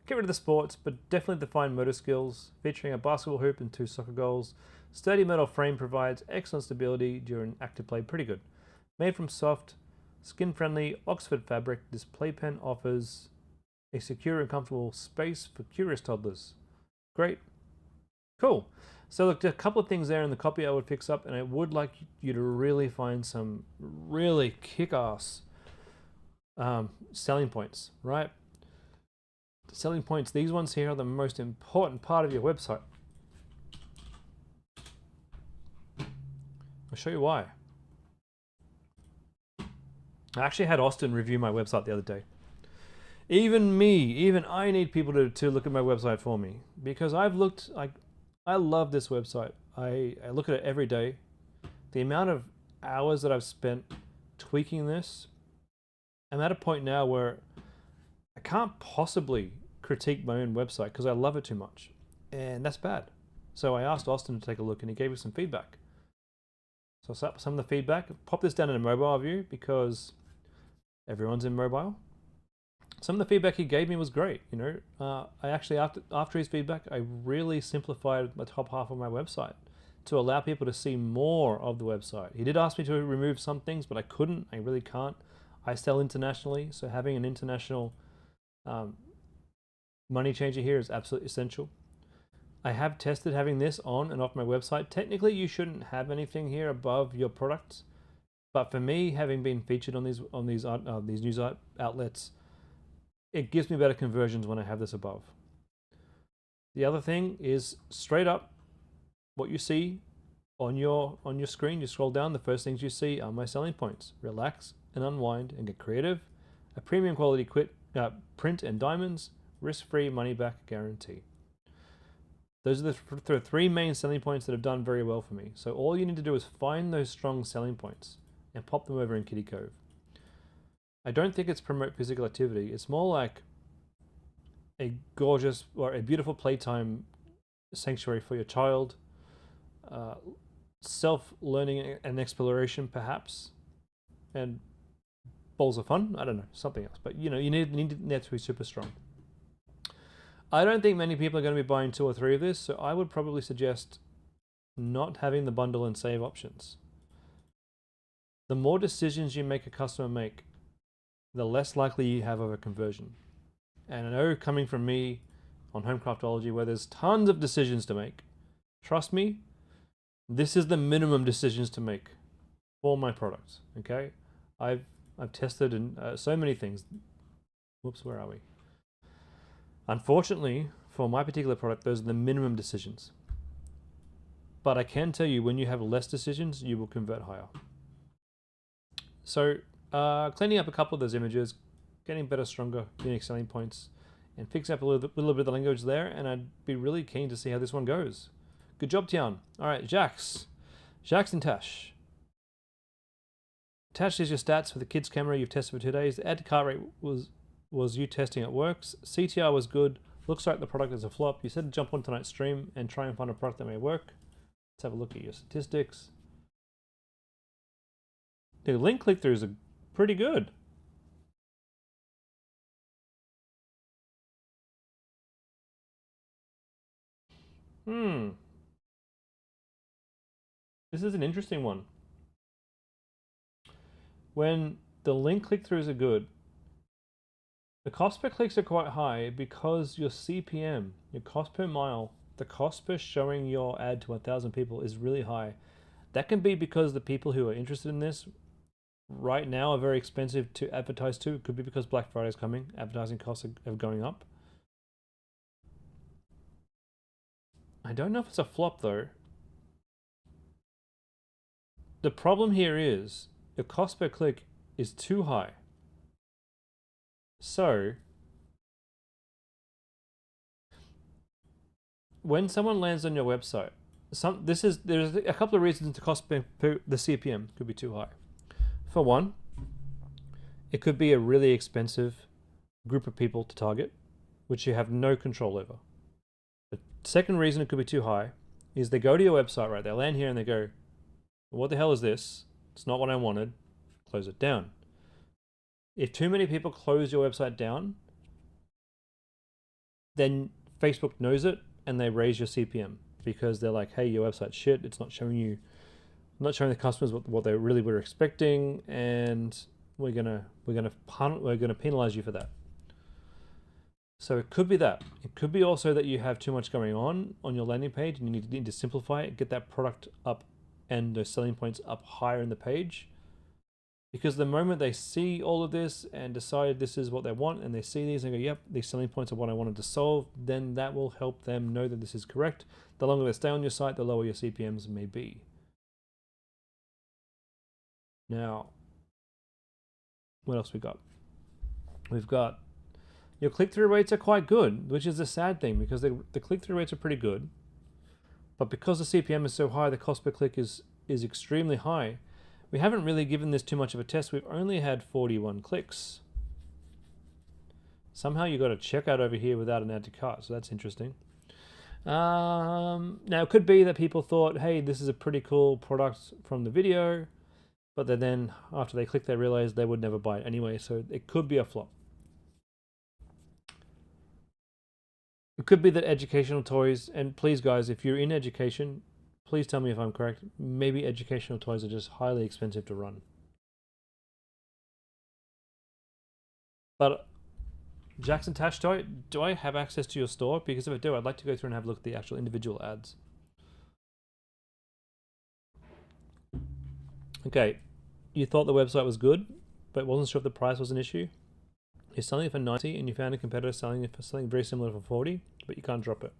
get rid of the sports, but definitely define motor skills, featuring a basketball hoop and 2 soccer goals. Sturdy metal frame provides excellent stability during active play. Pretty good. Made from soft, skin-friendly Oxford fabric, this playpen offers a secure and comfortable space for curious toddlers. Great. Cool. So look, a couple of things there in the copy I would fix up, and I would like you to really find some really kick-ass selling points, right? The selling points, these ones here are the most important part of your website. I'll show you why. I actually had Austin review my website the other day. Even I need people to look at my website for me, because I love this website. I look at it every day. The amount of hours that I've spent tweaking this, I'm at a point now where I can't possibly critique my own website because I love it too much, and that's bad. So I asked Austin to take a look, and he gave me some feedback. So some of the feedback, pop this down in a mobile view because everyone's in mobile. Some of the feedback he gave me was great. I actually, after his feedback, I really simplified the top half of my website to allow people to see more of the website. He did ask me to remove some things, but I couldn't. I really can't. I sell internationally, so having an international money changer here is absolutely essential. I have tested having this on and off my website. Technically, you shouldn't have anything here above your products, but for me, having been featured on these news outlets, it gives me better conversions when I have this above. The other thing is straight up what you see on your screen. You scroll down, the first things you see are my selling points. Relax and unwind and get creative. A premium quality print and diamonds. Risk-free money-back guarantee. Those are the three main selling points that have done very well for me. So all you need to do is find those strong selling points and pop them over in Kitty Cove. I don't think it's promote physical activity. It's more like a gorgeous or a beautiful playtime sanctuary for your child. Self-learning and exploration, perhaps. And bowls of fun. I don't know, something else. But you need that to be super strong. I don't think many people are going to be buying 2 or 3 of this, so I would probably suggest not having the bundle and save options. The more decisions you make a customer make, the less likely you have of a conversion. And I know, coming from me on Homecraftology, where there's tons of decisions to make, trust me, this is the minimum decisions to make for my products. Okay, I've tested in so many things. Whoops, where are we? Unfortunately, for my particular product, those are the minimum decisions. But I can tell you, when you have less decisions, you will convert higher. So, cleaning up a couple of those images, getting better, stronger, unique selling points, and fixing up a little bit of the language there, and I'd be really keen to see how this one goes. Good job, Tian. All right, Jax and Tash. Tash is your stats for the kids camera you've tested for 2 days. The add to cart rate was you testing it works. CTR was good. Looks like the product is a flop. You said to jump on tonight's stream and try and find a product that may work. Let's have a look at your statistics. The link click-throughs are pretty good. This is an interesting one. When the link click-throughs are good, the cost per clicks are quite high because your CPM, your cost per mile, the cost per showing your ad to 1,000 people is really high. That can be because the people who are interested in this right now are very expensive to advertise to. It could be because Black Friday is coming. Advertising costs are going up. I don't know if it's a flop though. The problem here is your cost per click is too high. So when someone lands on your website, there's a couple of reasons the cost per the CPM could be too high. For one, it could be a really expensive group of people to target, which you have no control over. The second reason it could be too high is they go to your website, right? They land here and they go, what the hell is this? It's not what I wanted. Close it down. If too many people close your website down, then Facebook knows it and they raise your CPM because they're like, hey, your website's shit. It's not showing the customers what they really were expecting, and we're gonna penalize you for that. So it could be that. It could be also that you have too much going on your landing page and you need to simplify it, get that product up and those selling points up higher in the page. Because the moment they see all of this and decide this is what they want, and they see these and go, yep, these selling points are what I wanted to solve, then that will help them know that this is correct. The longer they stay on your site, the lower your CPMs may be. Now, what else we got? We've got your click-through rates are quite good, which is a sad thing because the click-through rates are pretty good. But because the CPM is so high, the cost per click is extremely high. We haven't really given this too much of a test. We've only had 41 clicks. Somehow you got a checkout over here without an add to cart, so that's interesting. Now it could be that people thought, hey, this is a pretty cool product from the video, but then after they click, they realized they would never buy it anyway, so it could be a flop. It could be that educational toys, and please guys, if you're in education, please tell me if I'm correct, maybe educational toys are just highly expensive to run. But Jackson Tash Toy, do I have access to your store? Because if I do, I'd like to go through and have a look at the actual individual ads. Okay, you thought the website was good, but wasn't sure if the price was an issue. You're selling it for 90 and you found a competitor selling it for something very similar for 40, but you can't drop it.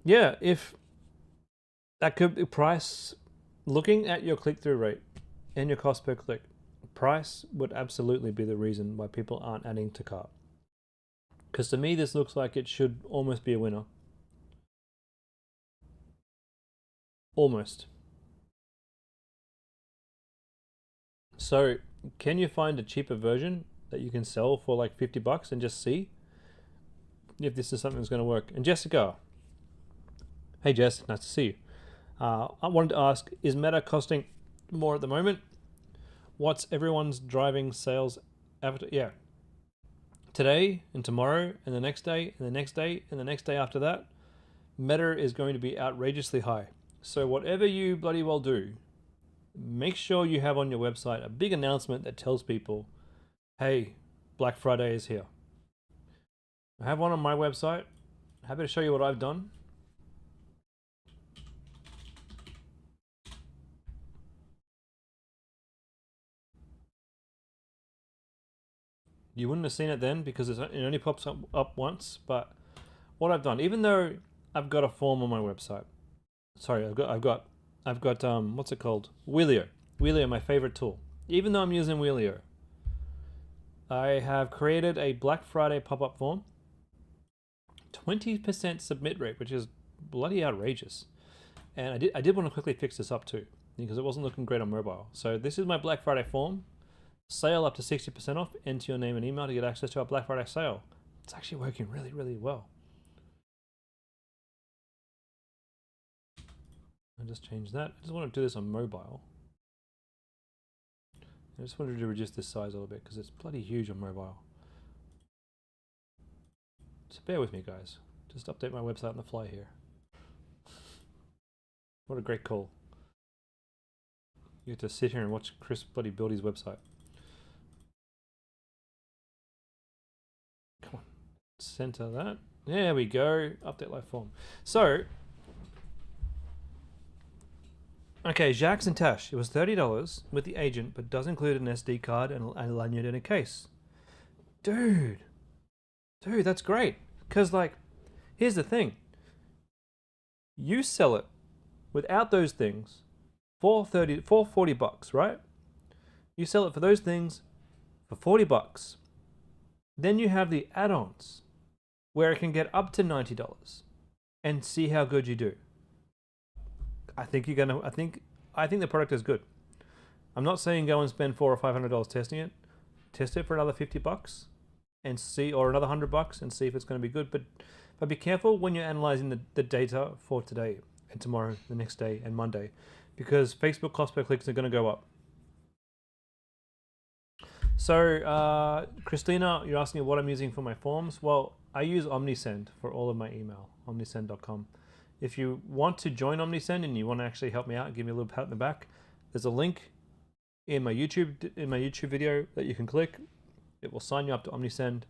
Yeah, if that could be price, looking at your click-through rate and your cost per click, price would absolutely be the reason why people aren't adding to cart. Because to me, this looks like it should almost be a winner. Almost. So, can you find a cheaper version that you can sell for like 50 bucks and just see if this is something that's going to work? And Jessica, hey Jess, nice to see you. I wanted to ask, is Meta costing more at the moment? What's everyone's driving sales avatar? Yeah. Today and tomorrow and the next day and the next day and the next day after that, Meta is going to be outrageously high. So whatever you bloody well do, make sure you have on your website a big announcement that tells people, hey, Black Friday is here. I have one on my website. Happy to show you what I've done. You wouldn't have seen it then because it only pops up once, but what I've done, even though I've got a form on my website, sorry, I've got what's it called? Wheelio, my favorite tool. Even though I'm using Wheelio, I have created a Black Friday pop-up form, 20% submit rate, which is bloody outrageous. And I did want to quickly fix this up too because it wasn't looking great on mobile. So this is my Black Friday form. Sale up to 60% off. Enter your name and email to get access to our Black Friday sale. It's actually working really, really well. I just changed that. I just want to do this on mobile. I just wanted to reduce this size a little bit because it's bloody huge on mobile. So bear with me, guys. Just update my website on the fly here. What a great call. You get to sit here and watch Chris bloody build his website. Come on. Center that. There we go. Update live form. So, okay, Jacques and Tash. It was $30 with the agent, but does include an SD card and a lanyard in a case. Dude, that's great. Because, like, here's the thing. You sell it without those things for 40 bucks, right? You sell it for those things for 40 bucks. Then you have the add-ons where it can get up to $90 and see how good you do. I think the product is good. I'm not saying go and spend $400 or $500 testing it. Test it for another 50 bucks and see, or another 100 bucks and see if it's going to be good. But be careful when you're analyzing the data for today and tomorrow, the next day and Monday, because Facebook cost per clicks are going to go up. So, Christina, you're asking me what I'm using for my forms. Well, I use OmniSend for all of my email, omnisend.com. If you want to join OmniSend and you want to actually help me out, give me a little pat in the back, there's a link in my YouTube video that you can click. It will sign you up to OmniSend,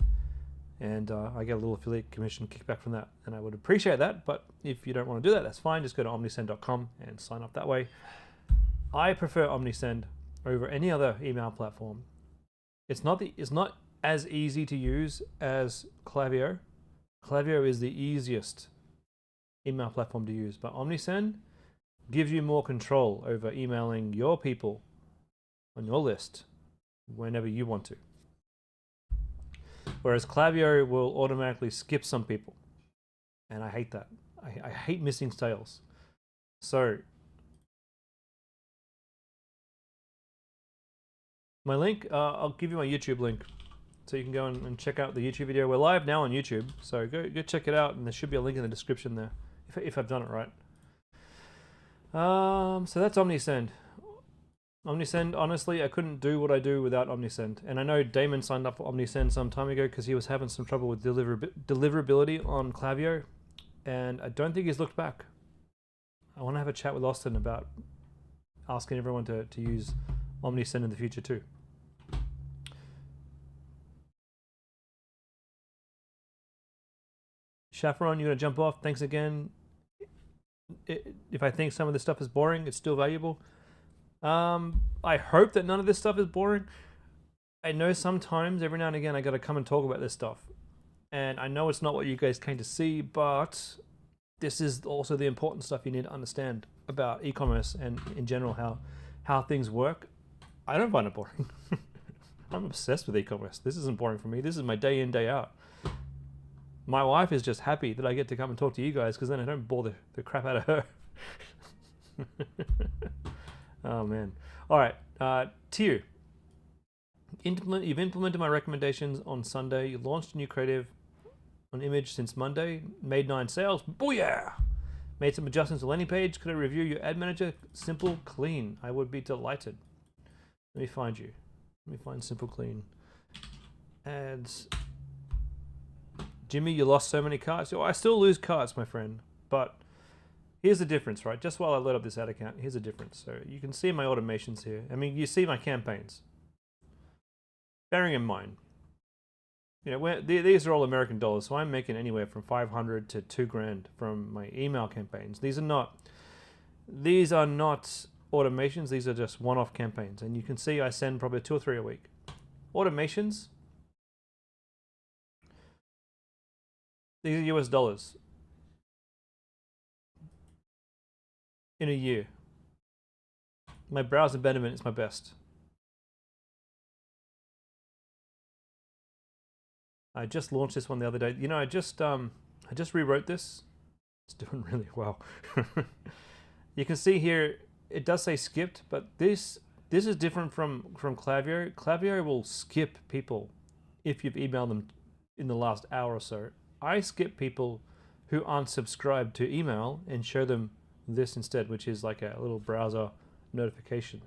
and I get a little affiliate commission kickback from that, and I would appreciate that. But if you don't want to do that, that's fine. Just go to omnisend.com and sign up that way. I prefer OmniSend over any other email platform. It's not as easy to use as Klaviyo. Klaviyo is the easiest email platform to use, but OmniSend gives you more control over emailing your people on your list whenever you want to. Whereas Klaviyo will automatically skip some people. And I hate that. I hate missing sales. So my link, I'll give you my YouTube link so you can go and check out the YouTube video. We're live now on YouTube, so go check it out, and there should be a link in the description there if I've done it right. So that's OmniSend. OmniSend, honestly, I couldn't do what I do without OmniSend. And I know Damon signed up for OmniSend some time ago because he was having some trouble with deliverability on Klaviyo, and I don't think he's looked back. I want to have a chat with Austin about asking everyone to use OmniSend in the future too. Chaperon, you're going to jump off. Thanks again. If I think some of this stuff is boring, it's still valuable. I hope that none of this stuff is boring. I know sometimes, every now and again, I got to come and talk about this stuff. And I know it's not what you guys came to see, but this is also the important stuff you need to understand about e-commerce and in general how things work. I don't find it boring. I'm obsessed with e-commerce. This isn't boring for me. This is my day in, day out. My wife is just happy that I get to come and talk to you guys because then I don't bore the crap out of her. Oh, man. All right. Tier. You've implemented my recommendations on Sunday. You launched a new creative on image since Monday. Made 9 sales. Booyah! Made some adjustments to landing page. Could I review your ad manager? Simple, clean. I would be delighted. Let me find you. Let me find Simple, clean. Ads. Jimmy, you lost so many carts. Oh, I still lose carts, my friend. But here's the difference, right? Just while I load up this ad account, here's the difference. So you can see my automations here. I mean, you see my campaigns. Bearing in mind, you know, these are all American dollars, so I'm making anywhere from $500 to $2,000 from my email campaigns. These are not automations. These are just one-off campaigns, and you can see I send probably 2 or 3 a week. Automations. These are US dollars in a year. My browser betterment is my best. I just launched this one the other day. You know, I just rewrote this. It's doing really well. You can see here it does say skipped, but this is different from Klaviyo. Klaviyo will skip people if you've emailed them in the last hour or so. I skip people who aren't subscribed to email and show them this instead, which is like a little browser notification.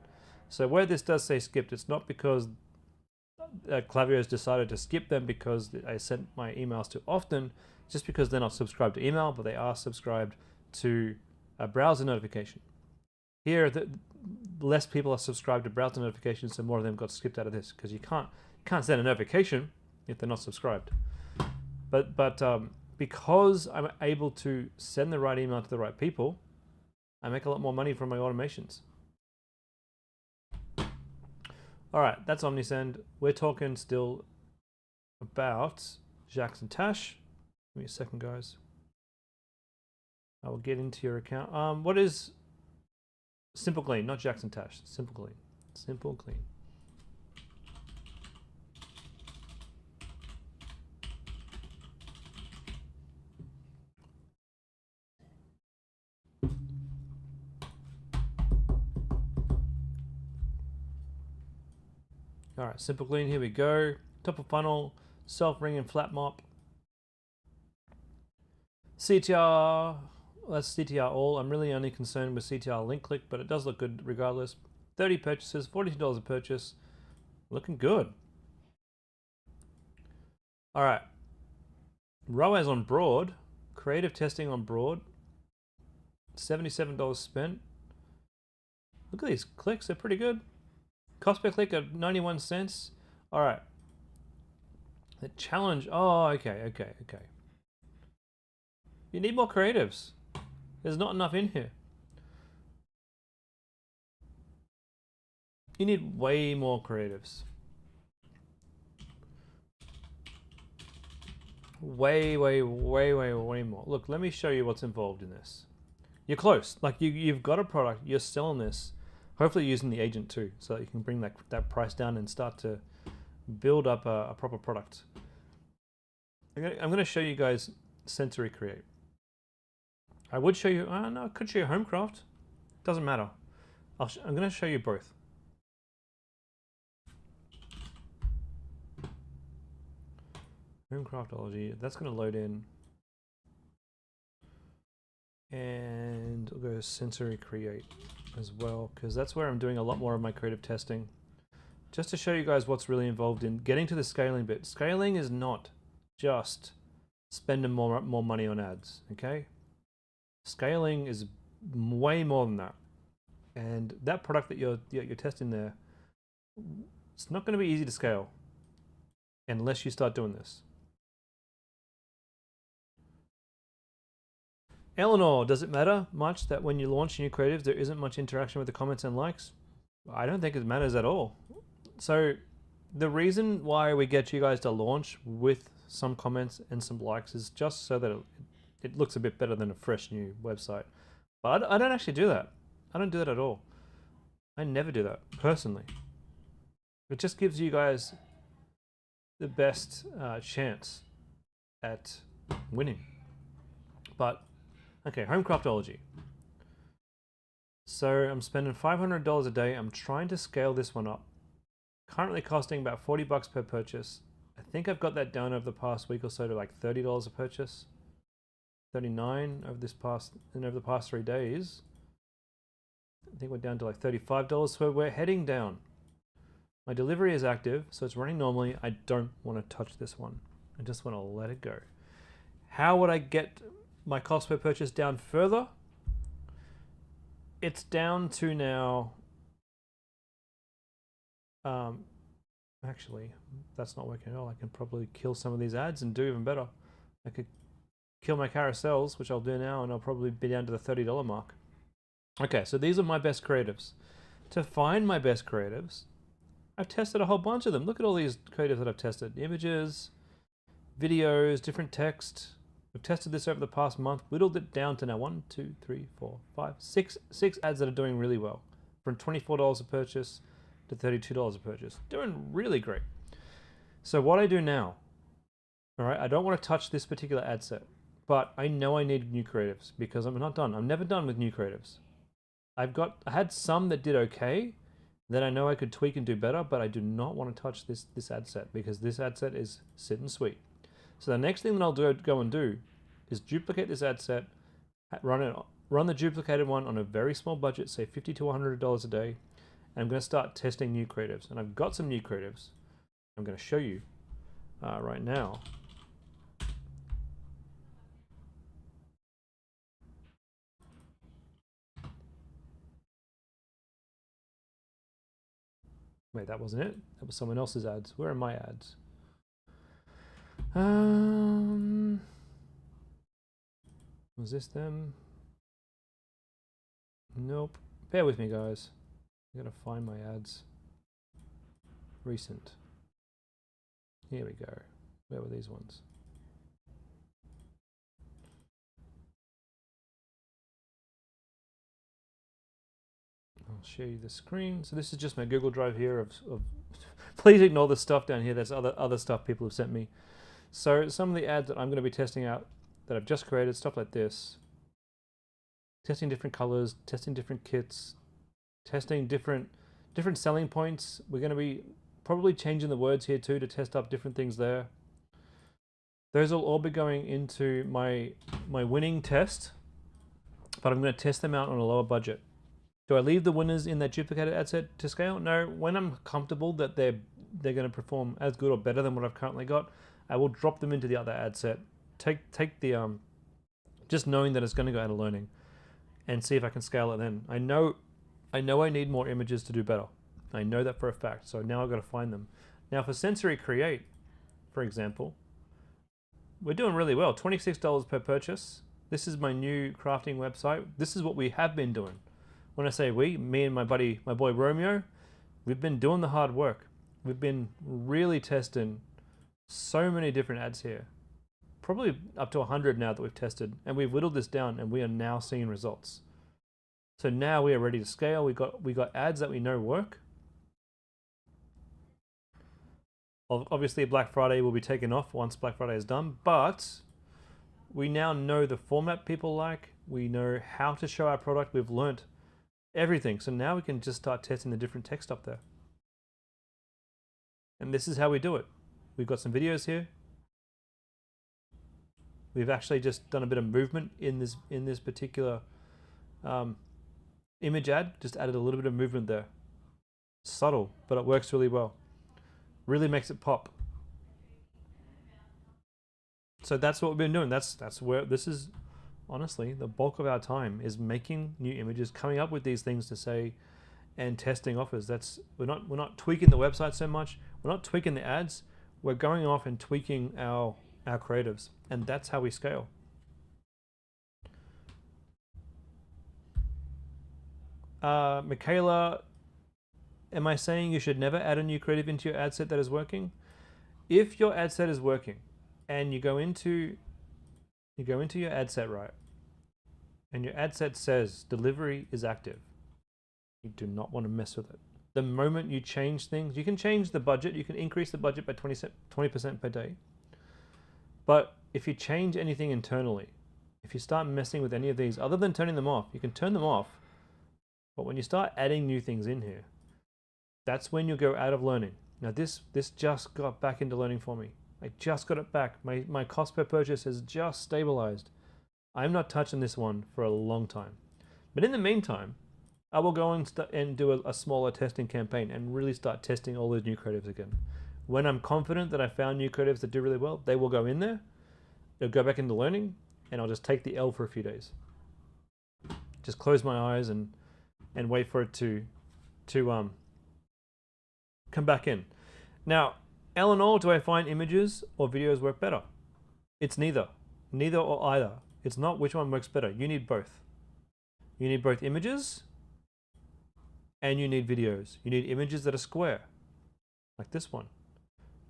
So where this does say skipped, it's not because Klaviyo has decided to skip them because I sent my emails too often, just because they're not subscribed to email, but they are subscribed to a browser notification. Here, less people are subscribed to browser notifications, so more of them got skipped out of this because you can't send a notification if they're not subscribed. But because I'm able to send the right email to the right people, I make a lot more money from my automations. All right, that's OmniSend. We're talking still about Jackson Tash. Give me a second, guys. I will get into your account. What is Simple Clean? Not Jackson Tash. Simple Clean. Simple Clean. All right, Simple Clean, here we go. Top of funnel, self-ring and flat mop. CTR, that's CTR all. I'm really only concerned with CTR link click, but it does look good regardless. 30 purchases, $42 a purchase. Looking good. All right. ROAS on Broad, creative testing on Broad. $77 spent. Look at these clicks, they're pretty good. Cost per click of 91 cents. All right. The challenge. Oh, okay. You need more creatives. There's not enough in here. You need way more creatives. Way more. Look, let me show you what's involved in this. You're close. Like you've got a product, you're selling this, Hopefully using the agent too, so that you can bring that price down and start to build up a proper product. I'm going to show you guys Sensory Create. I would show you, no, I could show you Homecraft. Doesn't matter. I'm going to show you both. Homecraftology, that's going to load in. And we'll go Sensory Create as well, because that's where I'm doing a lot more of my creative testing. Just to show you guys what's really involved in getting to the scaling bit. Scaling is not just spending more money on ads, okay? Scaling is way more than that. And that product that you're testing there, it's not going to be easy to scale unless you start doing this. Eleanor, does it matter much that when you launch new creatives there isn't much interaction with the comments and likes? I don't think it matters at all. So the reason why we get you guys to launch with some comments and some likes is just so that it looks a bit better than a fresh new website. But I don't actually do that. I don't do that at all. I never do that, personally. It just gives you guys the best chance at winning. But, okay, Homecraftology. So I'm spending $500 a day. I'm trying to scale this one up. Currently costing about 40 bucks per purchase. I think I've got that down over the past week or so to like $30 a purchase. 39 over the past 3 days. I think we're down to like $35, so we're heading down. My delivery is active, so it's running normally. I don't want to touch this one. I just want to let it go. How would I get my cost per purchase down further? It's down to now... actually, that's not working at all. I can probably kill some of these ads and do even better. I could kill my carousels, which I'll do now, and I'll probably be down to the $30 mark. Okay, so these are my best creatives. To find my best creatives, I've tested a whole bunch of them. Look at all these creatives that I've tested. Images, videos, different text. I've tested this over the past month, whittled it down to now 1, 2, 3, 4, 5, 6 ads that are doing really well. From $24 a purchase to $32 a purchase. Doing really great. So what I do now, all right, I don't want to touch this particular ad set, but I know I need new creatives because I'm not done. I'm never done with new creatives. I had some that did okay, that I know I could tweak and do better, but I do not want to touch this ad set because this ad set is sitting sweet. So the next thing that I'll go and do is duplicate this ad set, run the duplicated one on a very small budget, say $50 to $100 a day, and I'm going to start testing new creatives. And I've got some new creatives I'm going to show you right now. Wait, that wasn't it. That was someone else's ads. Where are my ads? Was this them? Nope. Bear with me, guys. I gotta find my ads. Recent. Here we go. Where were these ones? I'll show you the screen. So this is just my Google Drive here of please ignore the stuff down here. There's other stuff people have sent me. So some of the ads that I'm going to be testing out that I've just created, stuff like this. Testing different colors, testing different kits, testing different selling points. We're going to be probably changing the words here too to test up different things there. Those will all be going into my winning test, but I'm going to test them out on a lower budget. Do I leave the winners in that duplicated ad set to scale? No. When I'm comfortable that they're going to perform as good or better than what I've currently got, I will drop them into the other ad set. Take the just knowing that it's going to go out of learning, and see if I can scale it then. I know I need more images to do better. I know that for a fact. So now I've got to find them. Now for Sensory Create, for example, we're doing really well. $26 per purchase. This is my new crafting website. This is what we have been doing. When I say we, me and my boy Romeo, we've been doing the hard work. We've been really testing so many different ads here. Probably up to 100 now that we've tested, and we've whittled this down and we are now seeing results. So now we are ready to scale. We got ads that we know work. Obviously, Black Friday will be taken off once Black Friday is done, but we now know the format people like. We know how to show our product. We've learnt everything. So now we can just start testing the different text up there. And this is how we do it. We've got some videos here. We've actually just done a bit of movement in this particular image ad. Just added a little bit of movement there. Subtle, but it works really well. Really makes it pop. So that's what we've been doing. That's where this is. Honestly, the bulk of our time is making new images, coming up with these things to say, and testing offers. We're not tweaking the website so much. We're not tweaking the ads. We're going off and tweaking our creatives, and that's how we scale. Michaela, am I saying you should never add a new creative into your ad set that is working? If your ad set is working, and you go into your ad set, right, and your ad set says delivery is active, you do not want to mess with it. The moment you change things, you can change the budget, you can increase the budget by 20% per day. But if you change anything internally, if you start messing with any of these, other than turning them off, you can turn them off. But when you start adding new things in here, that's when you go out of learning. Now this just got back into learning for me. I just got it back. My cost per purchase has just stabilized. I'm not touching this one for a long time. But in the meantime, I will go and do a smaller testing campaign and really start testing all those new creatives again. When I'm confident that I found new creatives that do really well, they will go in there. They'll go back into learning, and I'll just take the L for a few days. Just close my eyes and wait for it to come back in. Now, Eleanor, do I find images or videos work better? It's neither or either. It's not which one works better. You need both. You need both images and you need videos. You need images that are square, like this one.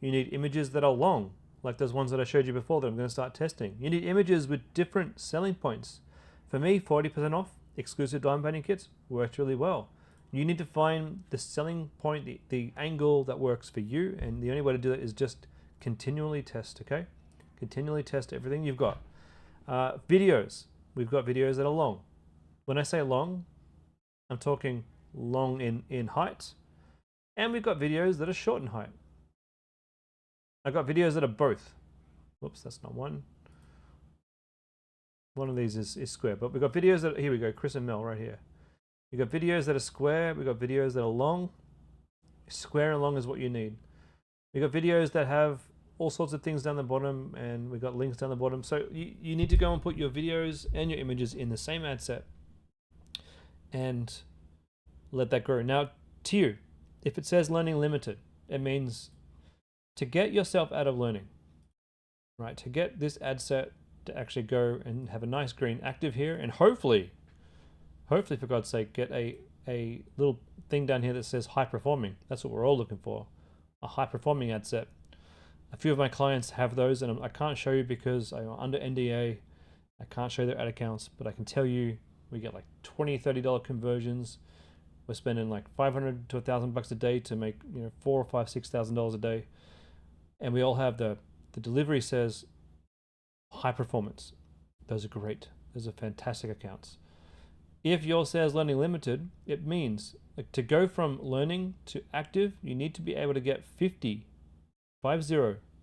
You need images that are long, like those ones that I showed you before that I'm going to start testing. You need images with different selling points. For me, 40% off exclusive diamond painting kits worked really well. You need to find the selling point, the angle that works for you, and the only way to do that is just continually test, okay? Continually test everything you've got. Videos. We've got videos that are long. When I say long, I'm talking long in height, and we've got videos that are short in height. I've got videos that are both. Whoops, that's not one. One of these is square, but we've got videos that, here we go, Chris and Mel right here. We've got videos that are square, we've got videos that are long. Square and long is what you need. We've got videos that have all sorts of things down the bottom, and we've got links down the bottom. So you need to go and put your videos and your images in the same ad set and let that grow. Now, to you, if it says learning limited, it means to get yourself out of learning, right? To get this ad set to actually go and have a nice green active here, and hopefully for God's sake, get a little thing down here that says high performing. That's what we're all looking for, a high performing ad set. A few of my clients have those, and I can't show you because I'm under NDA. I can't show their ad accounts, but I can tell you we get like $20, $30 conversions. We're spending like $500 to $1,000 a day to make $4,000 or $5,000, $6,000 a day, and we all have the delivery says high performance. Those are great. Those are fantastic accounts. If yours says learning limited, it means like to go from learning to active, you need to be able to get 50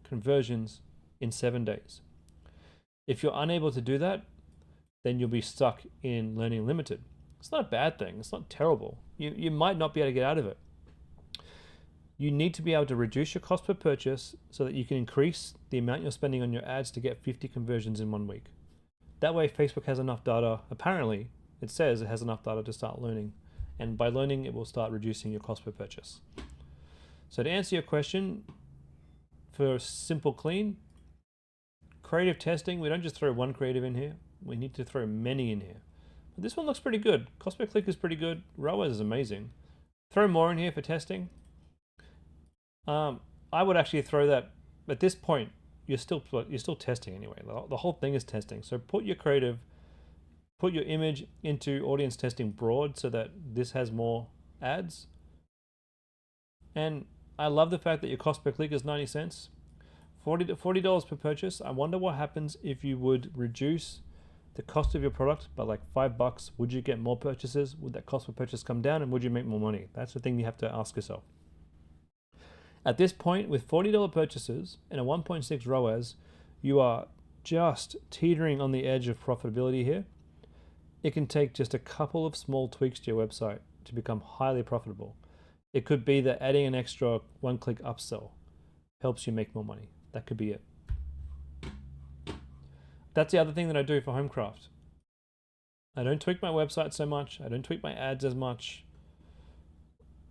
conversions in 7 days. If you're unable to do that, then you'll be stuck in learning limited. It's not a bad thing. It's not terrible. You might not be able to get out of it. You need to be able to reduce your cost per purchase so that you can increase the amount you're spending on your ads to get 50 conversions in 1 week. That way, Facebook has enough data. Apparently, it says it has enough data to start learning. And by learning, it will start reducing your cost per purchase. So to answer your question, for simple clean, creative testing, we don't just throw one creative in here. We need to throw many in here. But this one looks pretty good. Cost per click is pretty good. ROAS is amazing. Throw more in here for testing. I would actually throw that, at this point, you're still testing anyway. The whole thing is testing. So put your creative, put your image into audience testing broad so that this has more ads. And I love the fact that your cost per click is 90 cents. $40 per purchase. I wonder what happens if you would reduce the cost of your product by like $5. Would you get more purchases? Would that cost per purchase come down, and would you make more money? That's the thing you have to ask yourself. At this point, with $40 purchases and a 1.6 ROAS, you are just teetering on the edge of profitability here. It can take just a couple of small tweaks to your website to become highly profitable. It could be that adding an extra one-click upsell helps you make more money. That could be it. That's the other thing that I do for Homecraft. I don't tweak my website so much. I don't tweak my ads as much.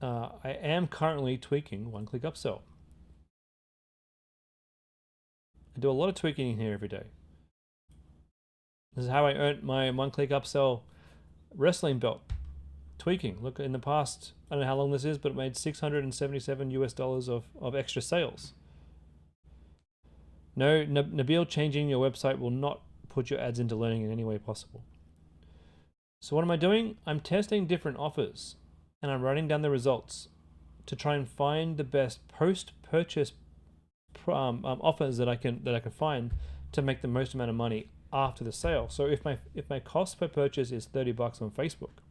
I am currently tweaking one-click upsell. I do a lot of tweaking in here every day. This is how I earned my one-click upsell wrestling belt. Tweaking. Look, in the past, I don't know how long this is, but it made $677 of extra sales. No, Nabil, changing your website will not put your ads into learning in any way possible. So what am I doing? I'm testing different offers, and I'm writing down the results to try and find the best post-purchase offers that I can find to make the most amount of money after the sale. So if my cost per purchase is $30 on Facebook,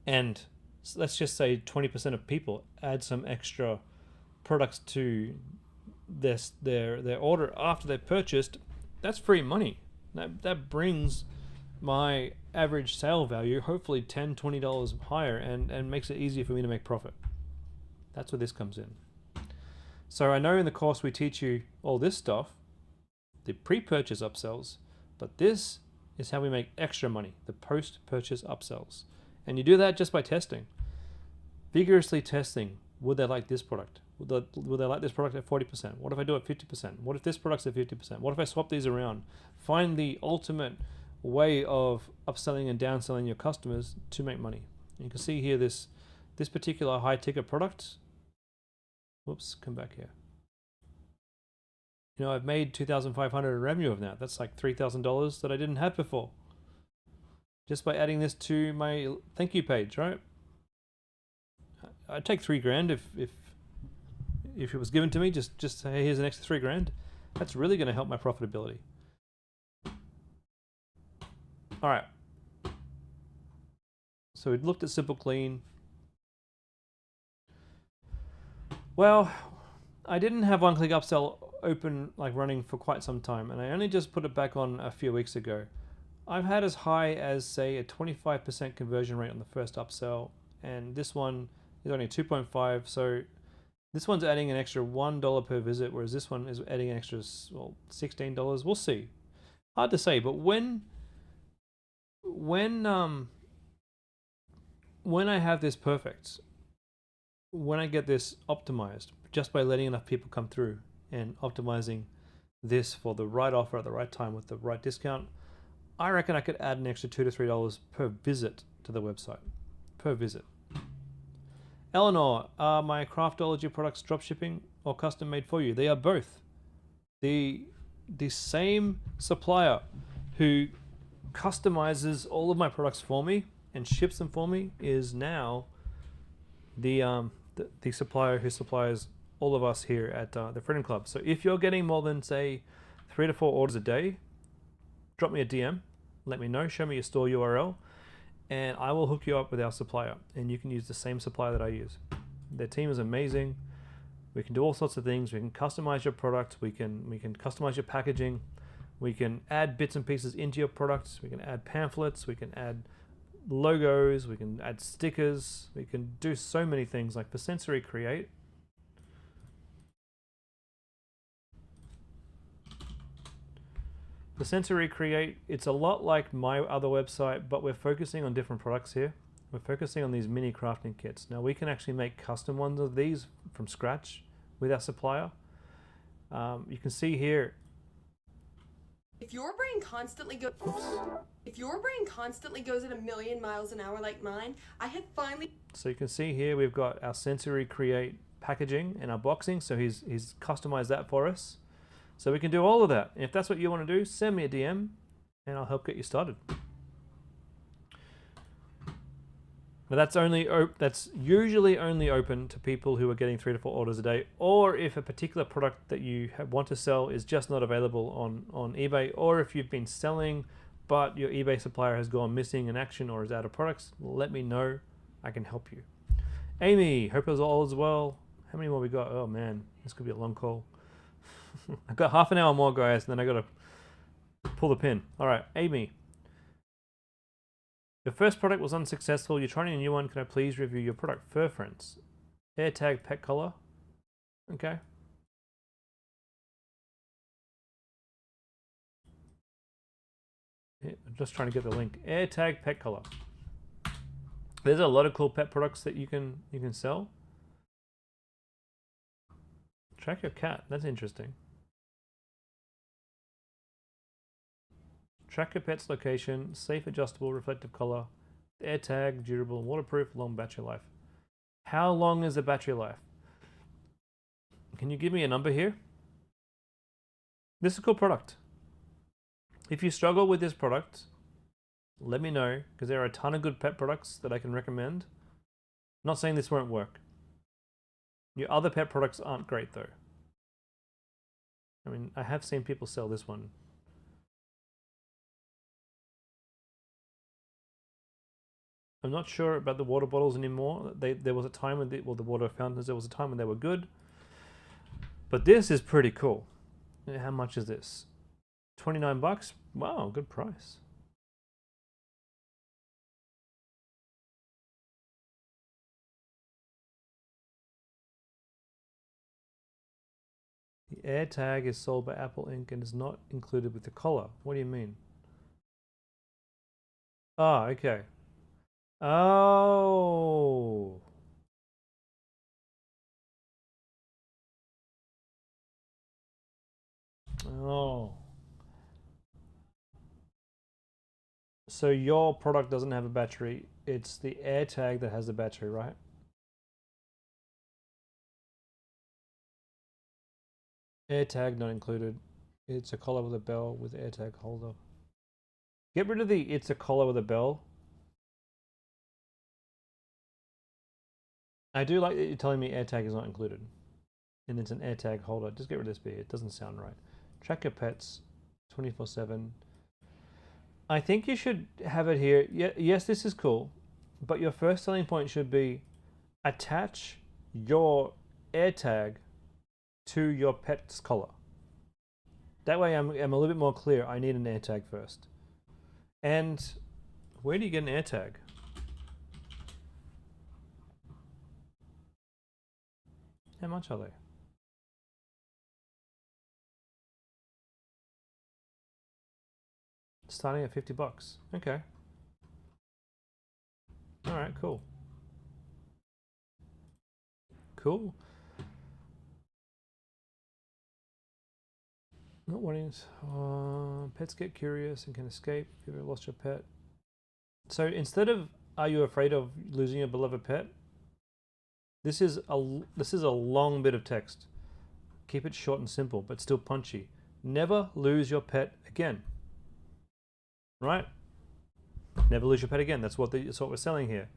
and let's just say 20% of people add some extra products to their order after they purchased, that's free money. That brings my average sale value hopefully $10, $20 higher, and makes it easier for me to make profit. That's where this comes in. So I know in the course we teach you all this stuff, the pre-purchase upsells, but this is how we make extra money, the post-purchase upsells. And you do that just by testing. Vigorously testing, would they like this product? Would they like this product at 40%? What if I do it 50%? What if this product's at 50%? What if I swap these around? Find the ultimate way of upselling and downselling your customers to make money. And you can see here this particular high ticket product. Whoops, come back here. You know, I've made $2,500 in revenue of that. That's like $3,000 that I didn't have before. Just by adding this to my thank you page, right? I'd take $3,000 if it was given to me. Just say, here's an extra $3,000. That's really going to help my profitability. All right. So we looked at Simple Clean. Well, I didn't have one-click upsell open, like running for quite some time, and I only just put it back on a few weeks ago. I've had as high as, say, a 25% conversion rate on the first upsell, and this one is only 2.5, so this one's adding an extra $1 per visit, whereas this one is adding an extra, well, $16. We'll see. Hard to say, but when I have this perfect, when I get this optimized, just by letting enough people come through and optimizing this for the right offer at the right time with the right discount, I reckon I could add an extra $2 to $3 per visit to the website, per visit. Eleanor, are my Craftology products dropshipping or custom made for you? They are both. The same supplier who customizes all of my products for me and ships them for me is now the supplier who supplies all of us here at the Freedom Club. So if you're getting more than, say, 3 to 4 orders a day, drop me a DM, let me know, show me your store URL, and I will hook you up with our supplier, and you can use the same supplier that I use. Their team is amazing. We can do all sorts of things. We can customize your product. We can customize your packaging. We can add bits and pieces into your products. We can add pamphlets. We can add logos. We can add stickers. We can do so many things. Like for Sensory Create, it's a lot like my other website, but we're focusing on different products here. We're focusing on these mini crafting kits. Now we can actually make custom ones of these from scratch with our supplier. You can see here. If your brain constantly goes at 1,000,000 miles an hour like mine, I have finally. So you can see here we've got our Sensory Create packaging and our boxing. So he's customized that for us. So we can do all of that. And if that's what you want to do, send me a DM and I'll help get you started. But that's usually only open to people who are getting 3 to 4 orders a day, or if a particular product that you want to sell is just not available on eBay, or if you've been selling but your eBay supplier has gone missing in action or is out of products. Let me know. I can help you. Amy, hope it was all as well. How many more we got? Oh man, this could be a long call. I've got half an hour more, guys, and then I got to pull the pin. All right, Amy. Your first product was unsuccessful. You're trying a new one. Can I please review your product? Fur Friends. AirTag pet collar. Okay. Yeah, I'm just trying to get the link. AirTag pet collar. There's a lot of cool pet products that you can sell. Track your cat. That's interesting. Track your pet's location, safe, adjustable, reflective collar, AirTag, durable, waterproof, long battery life. How long is the battery life? Can you give me a number here? This is a cool product. If you struggle with this product, let me know, because there are a ton of good pet products that I can recommend. I'm not saying this won't work. Your other pet products aren't great though. I mean, I have seen people sell this one. I'm not sure about the water bottles anymore. There was a time when the water fountains, there was a time when they were good. But this is pretty cool. How much is this? 29 bucks? Wow, good price. The AirTag is sold by Apple Inc. and is not included with the collar. What do you mean? Ah, okay. Oh. Oh. So your product doesn't have a battery. It's the AirTag that has the battery, right? AirTag not included. It's a collar with a bell with AirTag holder. Get rid of the it's a collar with a bell. I do like that you're telling me AirTag is not included. And it's an AirTag holder. Just get rid of this bit. It doesn't sound right. Track your pets 24/7. I think you should have it here. Yes, this is cool. But your first selling point should be attach your AirTag to your pet's collar. That way I'm a little bit more clear. I need an AirTag first. And where do you get an AirTag? How much are they? Starting at 50 bucks. Okay. All right, cool. Cool. Not wanting pets get curious and can escape if you've ever lost your pet. So instead of are you afraid of losing your beloved pet? This is a long bit of text. Keep it short and simple, but still punchy. Never lose your pet again. Right? Never lose your pet again. That's what we're selling here.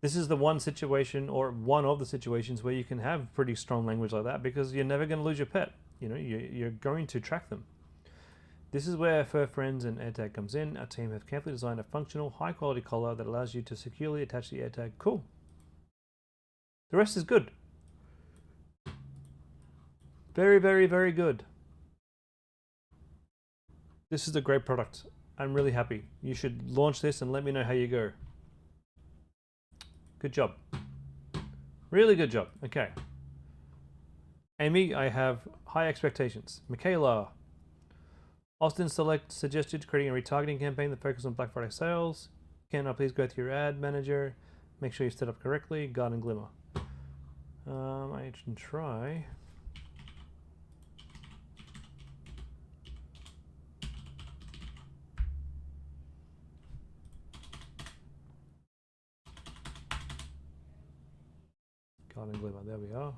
This is the one situation, or one of the situations, where you can have pretty strong language like that, because you're never going to lose your pet. You know, you're going to track them. This is where Fur Friends and AirTag comes in. Our team have carefully designed a functional, high-quality collar that allows you to securely attach the AirTag. Cool. The rest is good. Very, very, very good. This is a great product. I'm really happy. You should launch this and let me know how you go. Good job. Really good job. Okay. Amy, I have high expectations. Michaela. Austin Select suggested creating a retargeting campaign that focuses on Black Friday sales. Can I please go through your ad manager? Make sure you set up correctly. Garden Glimmer. I can try. Garden Glimmer, there we are.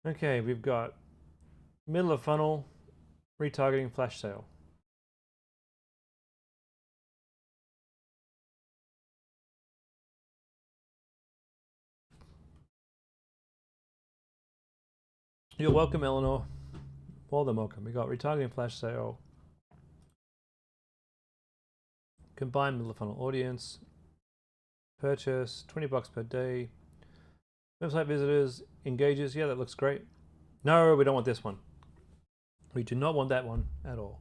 Okay, we've got middle of funnel, retargeting flash sale. You're welcome, Eleanor. More than welcome. We got retargeting flash sale. Combined middle of funnel audience. Purchase, $20 per day. Website visitors, engages. Yeah, that looks great. No, we don't want this one. We do not want that one at all.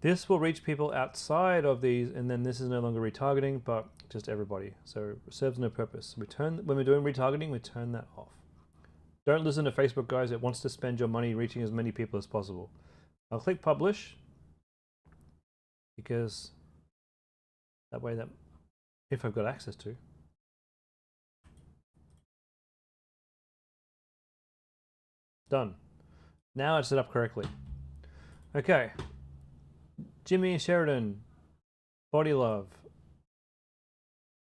This will reach people outside of these, and then this is no longer retargeting, but just everybody. So it serves no purpose. When we're doing retargeting, we turn that off. Don't listen to Facebook, guys. It wants to spend your money reaching as many people as possible. I'll click publish because that way, that if I've got access to. Done. Now it's set up correctly. Okay. Jimmy Sheridan. Body love.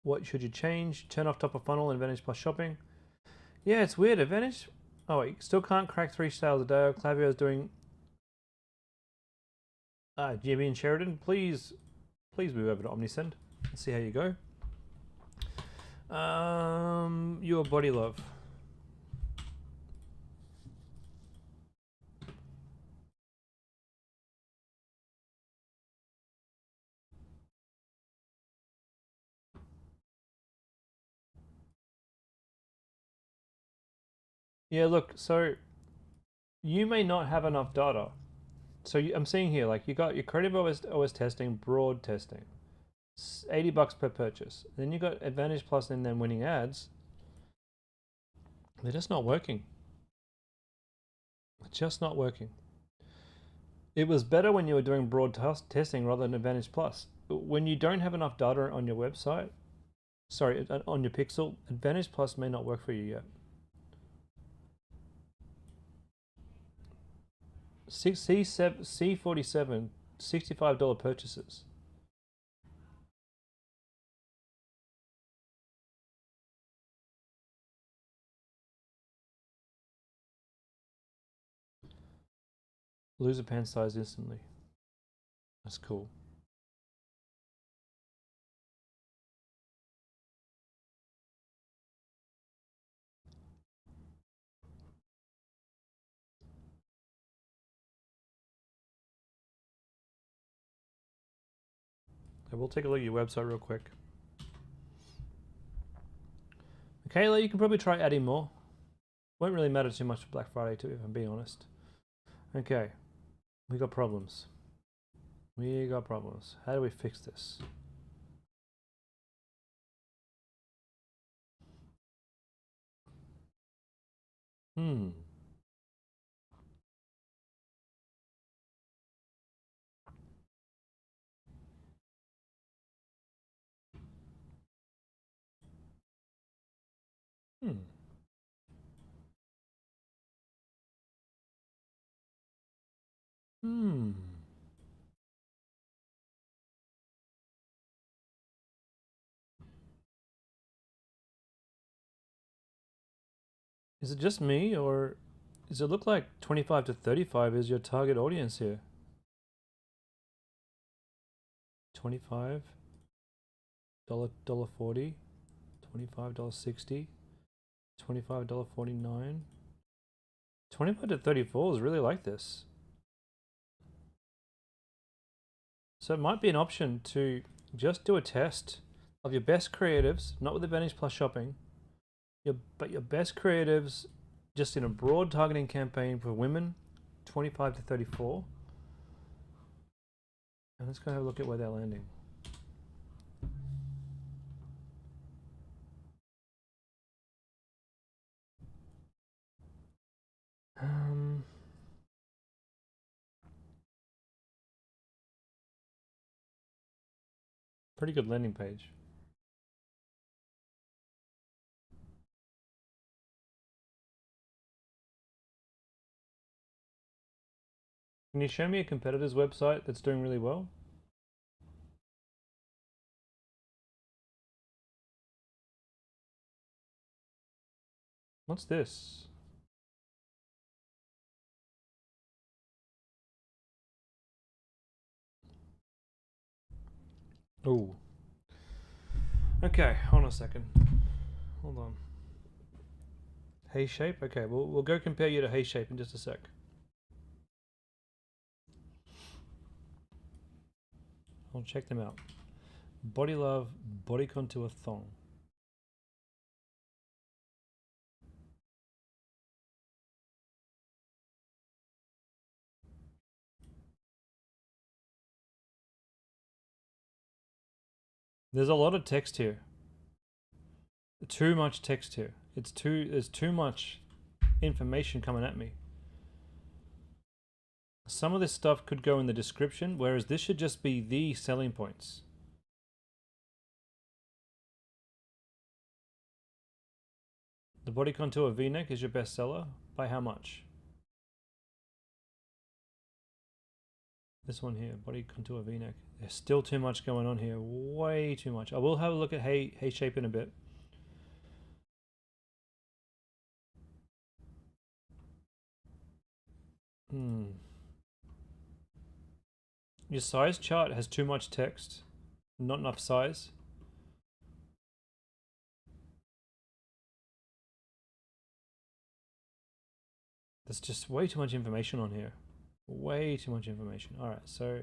What should you change? Turn off top of funnel, Advantage Plus shopping. Yeah, it's weird. Advantage. Oh, wait, still can't crack 3 sales a day. Clavio is doing. Jimmy and Sheridan, please move over to Omnisend. Let's see how you go. Your body love. Yeah, look, so you may not have enough data. So I'm seeing here, like you got your Creative OS testing, broad testing, $80 per purchase. Then you got Advantage Plus and then winning ads. They're just not working. Just not working. It was better when you were doing broad testing rather than Advantage Plus. When you don't have enough data on your website, sorry, on your Pixel, Advantage Plus may not work for you yet. C47, $65 purchases. Lose a pant size instantly. That's cool. Okay, we'll take a look at your website real quick. Kayla, you can probably try adding more. Won't really matter too much for Black Friday too, if I'm being honest. Okay, we got problems. We got problems. How do we fix this? Hmm. Hmm. Hmm. Is it just me, or does it look like 25 to 35 is your target audience here? 25 $40, $25.60, $25.49. 25 to 34 is really like this. So it might be an option to just do a test of your best creatives, not with Advantage Plus shopping, but your best creatives just in a broad targeting campaign for women, 25 to 34. And let's go have a look at where they're landing. Pretty good landing page. Can you show me a competitor's website that's doing really well? What's this? Ooh. Okay, hold on a second. Hold on. Hay shape? Okay, we'll go compare you to hay shape in just a sec. I'll check them out. Body Love, Body Contour Thong. There's a lot of text here. Too much text here. There's too much information coming at me. Some of this stuff could go in the description, whereas this should just be the selling points. The Body Contour V-neck is your best seller. By how much? This one here, Body Contour V-neck. There's still too much going on here. Way too much. I will have a look at hay shape in a bit. Your size chart has too much text. Not enough size. There's just way too much information on here. Way too much information. Alright, so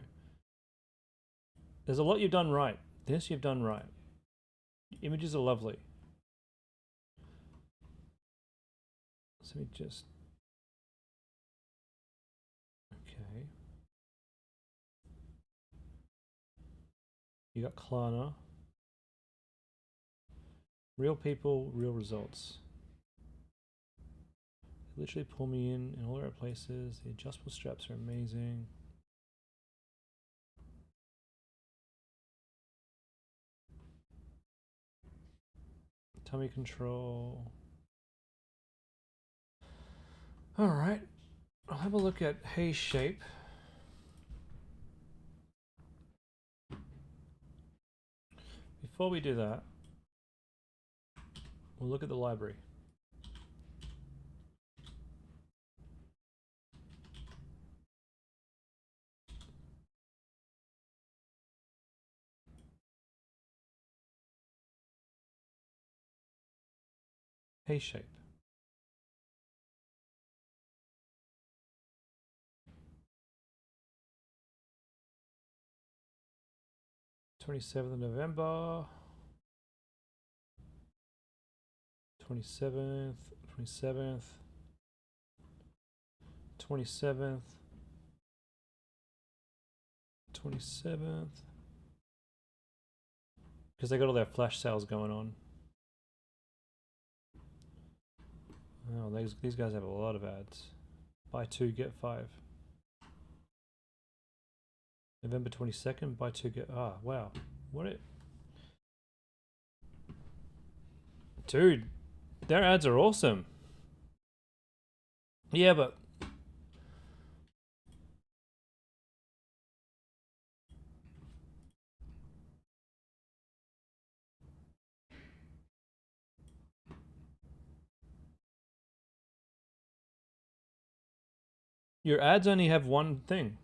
there's a lot you've done right. This you've done right. Images are lovely. So let me just... Okay. You got Klarna. Real people, real results. They literally pull me in all the right places. The adjustable straps are amazing. Tummy control. Alright. I'll have a look at hay shape. Before we do that, we'll look at the library. Hay shape. November 27th, 27th, 27th, 27th. Because they got all their flash sales going on. Oh, these guys have a lot of ads. Buy 2, get 5. November 22nd, buy 2, get... Ah, wow. What it... Dude, their ads are awesome. Yeah, but... Your ads only have one thing.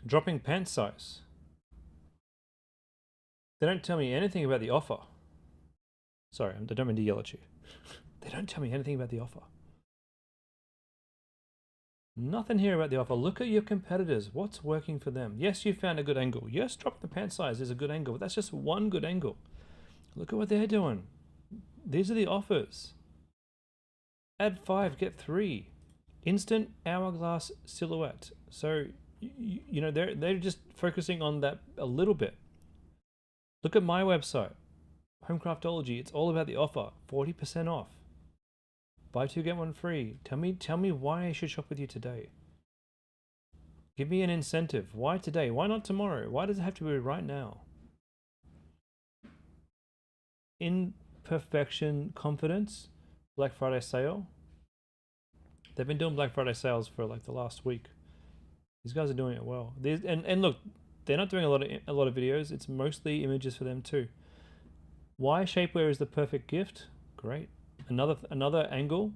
Dropping pant size. They don't tell me anything about the offer. Sorry, I don't mean to yell at you. They don't tell me anything about the offer. Nothing here about the offer. Look at your competitors. What's working for them? Yes, you found a good angle. Yes, dropping the pant size is a good angle, but that's just one good angle. Look at what they're doing. These are the offers. Add 5, get 3. Instant hourglass silhouette. So, you know, they're just focusing on that a little bit. Look at my website, Homecraftology. It's all about the offer. 40% off. Buy 2, get 1 free. Tell me why I should shop with you today. Give me an incentive. Why today? Why not tomorrow? Why does it have to be right now? Imperfection confidence. Black Friday sale. They've been doing Black Friday sales for like the last week. These guys are doing it well. And look, they're not doing a lot of videos. It's mostly images for them too. Why shapewear is the perfect gift? Great. Another angle.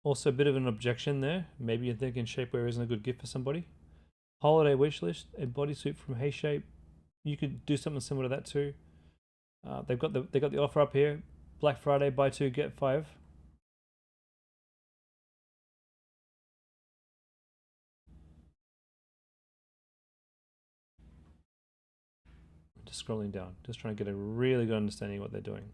Also a bit of an objection there. Maybe you're thinking shapewear isn't a good gift for somebody. Holiday wish list, a bodysuit from Hey Shape. You could do something similar to that too. They got the offer up here. Black Friday, buy 2 get 5. Just scrolling down, just trying to get a really good understanding of what they're doing.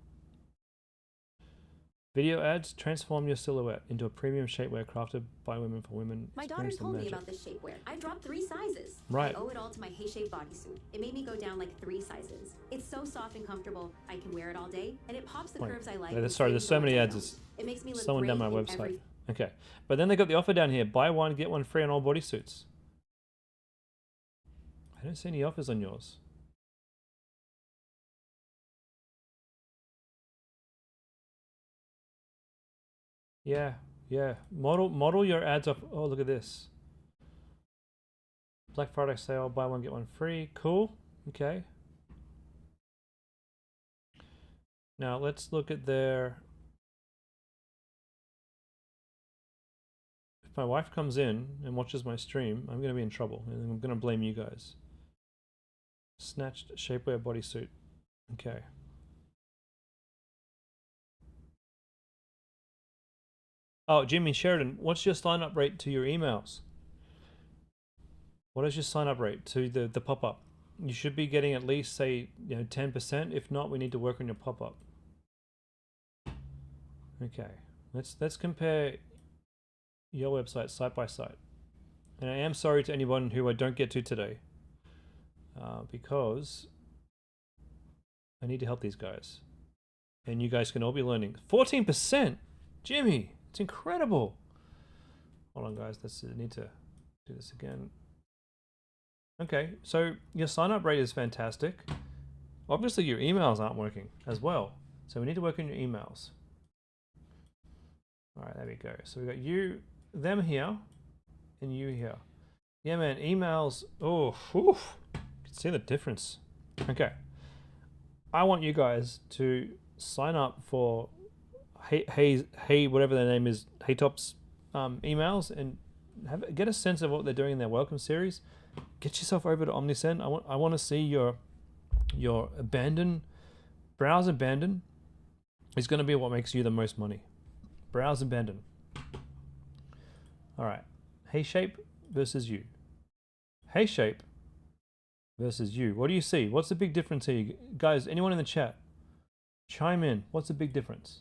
Video ads, transform your silhouette into a premium shapewear crafted by women for women. My daughter Experience the told me magic. about this shapewear. I dropped 3 sizes. Right. I owe it all to my Hey Shape bodysuit. It made me go down like 3 sizes. It's so soft and comfortable. I can wear it all day, and it pops the Wait, curves I like. sorry, there's so many ads. It makes me look Someone down great my in website. every... Okay, but then they got the offer down here: buy 1 get 1 free on all bodysuits. I don't see any offers on yours. Yeah. Model your ads off. Oh, look at this. Black Friday sale, buy 1 get 1 free. Cool. Okay. Now let's look at their. If my wife comes in and watches my stream, I'm going to be in trouble, and I'm going to blame you guys. Snatched shapewear bodysuit. Okay. Oh, Jimmy Sheridan, what's your sign-up rate to your emails? What is your sign-up rate to the pop-up? You should be getting at least, say, 10%. If not, we need to work on your pop-up. Okay, let's compare your website side by side. And I am sorry to anyone who I don't get to today, because I need to help these guys, and you guys can all be learning. 14%, Jimmy. It's incredible. Hold on, guys. I need to do this again. Okay, so your sign-up rate is fantastic. Obviously, your emails aren't working as well. So we need to work on your emails. All right, there we go. So we got them here, and you here. Yeah, man, emails. Oh, you can see the difference. Okay. I want you guys to sign up for Hey, whatever their name is, Hey Top's emails, and get a sense of what they're doing in their welcome series. Get yourself over to Omnisend. I want to see your browse abandon is going to be what makes you the most money. Browse abandon. All right. Hey Shape versus you. Hey Shape versus you. What do you see? What's the big difference here, guys? Anyone in the chat? Chime in. What's the big difference?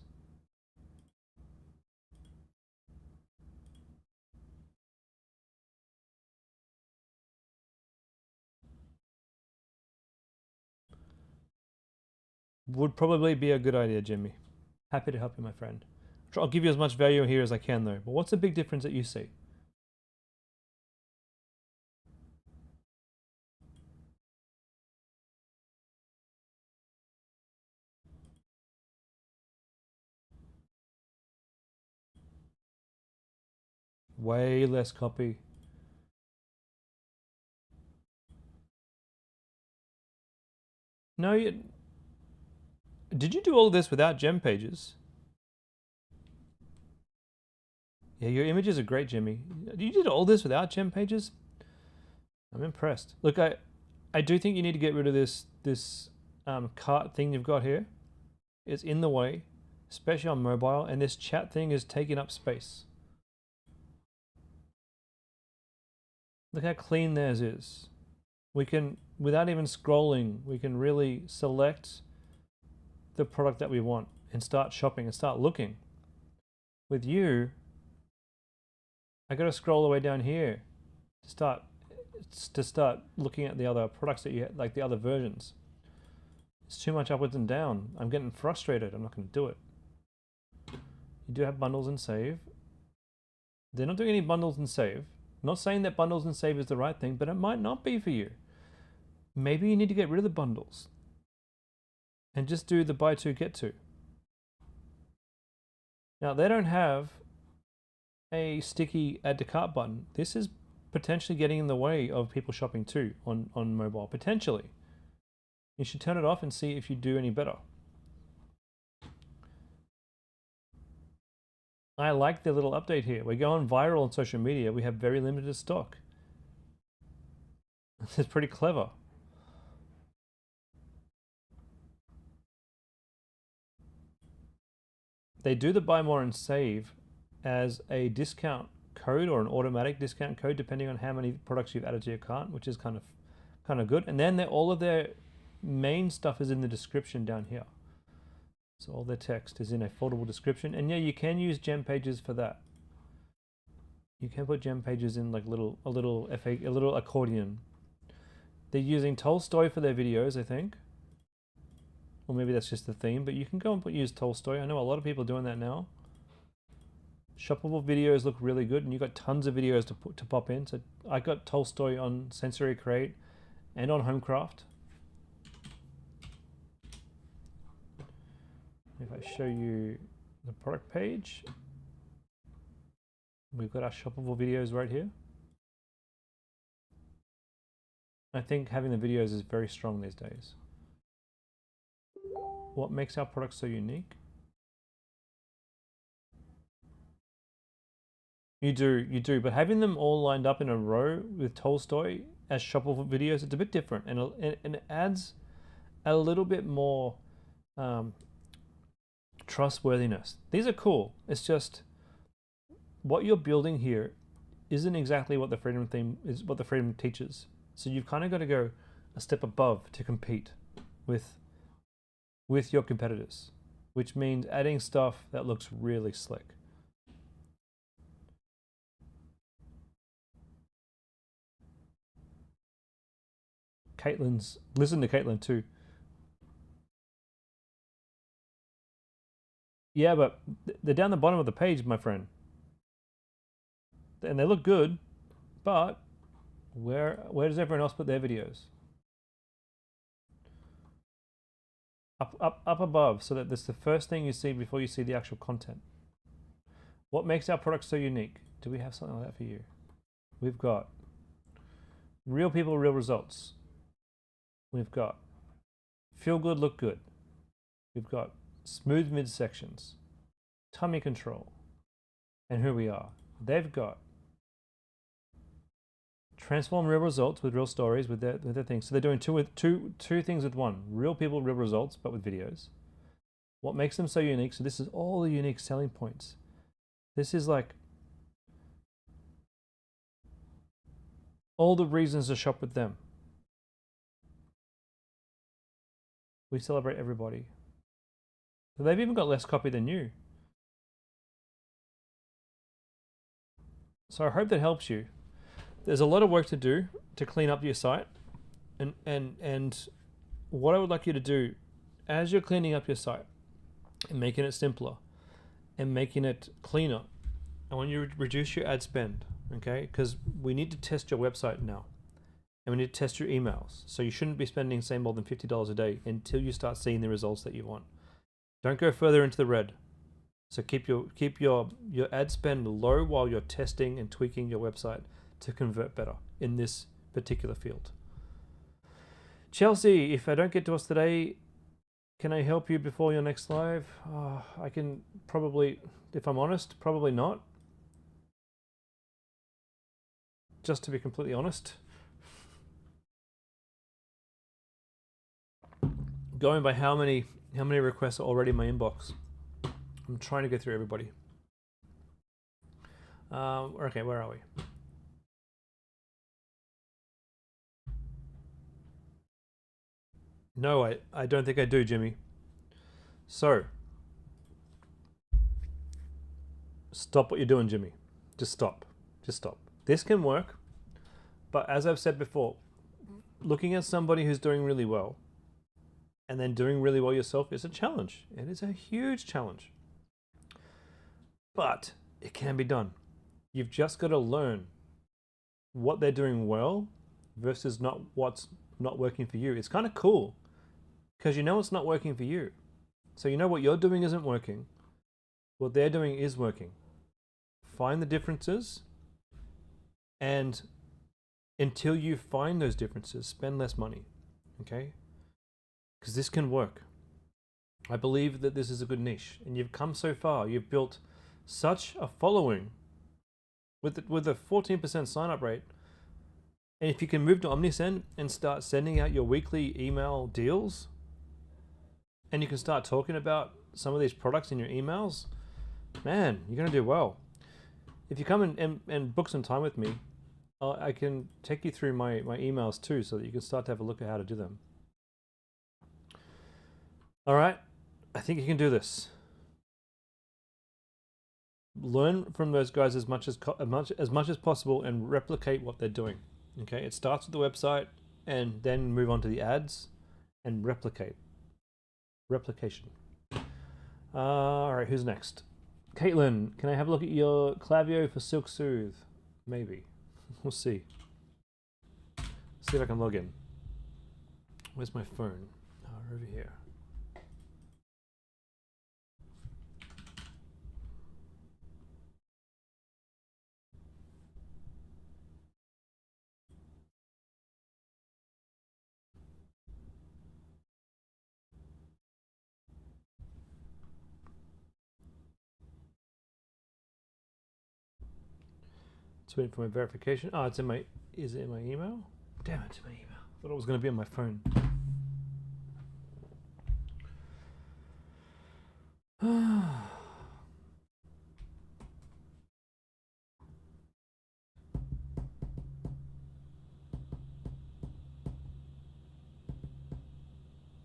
Would probably be a good idea, Jimmy. Happy to help you, my friend. I'll give you as much value here as I can, though. But what's the big difference that you see? Way less copy. No, did you do all this without gem pages? Yeah, your images are great, Jimmy. You did all this without gem pages? I'm impressed. Look, I do think you need to get rid of this cart thing you've got here. It's in the way, especially on mobile, and this chat thing is taking up space. Look how clean theirs is. We can, without even scrolling, we can really select the product that we want and start shopping and start looking. With you, I got to scroll all the way down here to start looking at the other products that you have, like the other versions. It's too much upwards and down. I'm getting frustrated. I'm not going to do it. You do have bundles and save. They're not doing any bundles and save. I'm not saying that bundles and save is the right thing, but it might not be for you. Maybe you need to get rid of the bundles and just do the buy 2 get 2. Now they don't have a sticky add to cart button. This is potentially getting in the way of people shopping too on mobile, potentially. You should turn it off and see if you do any better. I like the little update here. We're going viral on social media. We have very limited stock. It's pretty clever. They do the buy more and save as a discount code or an automatic discount code depending on how many products you've added to your cart, which is kind of good. And then all of their main stuff is in the description down here. So all their text is in a foldable description. And yeah, you can use gem pages for that. You can put gem pages in like a little accordion. They're using Tolstoy for their videos, I think. Or maybe that's just the theme, but you can go and use Tolstoy. I know a lot of people doing that now. Shoppable videos look really good, and you've got tons of videos to pop in. So I got Tolstoy on Sensory Create and on Homecraft. If I show you the product page, we've got our shoppable videos right here. I think having the videos is very strong these days. What makes our product so unique? You do, but having them all lined up in a row with Tolstoy as shoppable videos, it's a bit different, and it adds a little bit more trustworthiness. These are cool. It's just what you're building here isn't exactly what the freedom theme is, what the freedom teaches. So you've kind of got to go a step above to compete with your competitors, which means adding stuff that looks really slick. Listen to Caitlin too. Yeah, but they're down the bottom of the page, my friend. And they look good, but where does everyone else put their videos? Up above, so that that's the first thing you see before you see the actual content. What makes our product so unique? Do we have something like that for you? We've got real people, real results. We've got feel good, look good. We've got smooth midsections, tummy control, and who we are. They've got transform real results with real stories with their things. So they're doing two things with one: real people, real results, but with videos. What makes them so unique? So this is all the unique selling points. This is like all the reasons to shop with them. We celebrate everybody. So they've even got less copy than you. So I hope that helps you. There's a lot of work to do to clean up your site. And what I would like you to do as you're cleaning up your site and making it simpler and making it cleaner, I want you to reduce your ad spend, okay? Because we need to test your website now. And we need to test your emails. So you shouldn't be spending, say, more than $50 a day until you start seeing the results that you want. Don't go further into the red. So keep your ad spend low while you're testing and tweaking your website to convert better in this particular field. Chelsea, if I don't get to us today, can I help you before your next live? I can probably, if I'm honest, probably not. Just to be completely honest. Going by how many requests are already in my inbox. I'm trying to go through everybody. Okay, where are we? No, I don't think I do, Jimmy. So, stop what you're doing, Jimmy. Just stop. Just stop. This can work, but as I've said before, looking at somebody who's doing really well and then doing really well yourself is a challenge. It is a huge challenge. But it can be done. You've just got to learn what they're doing well versus not what's not working for you. It's kind of cool because you know it's not working for you. So you know what you're doing isn't working. What they're doing is working. Find the differences, and until you find those differences, spend less money. Okay? Because this can work. I believe that this is a good niche, and you've come so far. You've built such a following with a 14% sign-up rate, And if you can move to OmniSend and start sending out your weekly email deals, and you can start talking about some of these products in your emails, man, you're going to do well. If you come and book some time with me, I can take you through my emails too, so that you can start to have a look at how to do them. All right, I think you can do this. Learn from those guys as much as possible and replicate what they're doing. Okay, it starts with the website and then move on to the ads and replicate. Replication. All right, who's next? Caitlin, can I have a look at your Klaviyo for Silk Soothe? Maybe. We'll see. See if I can log in. Where's my phone? Oh, over here. Just waiting for my verification. Oh, it's in my. Is it in my email? Damn it, it's in my email. I thought it was going to be on my phone.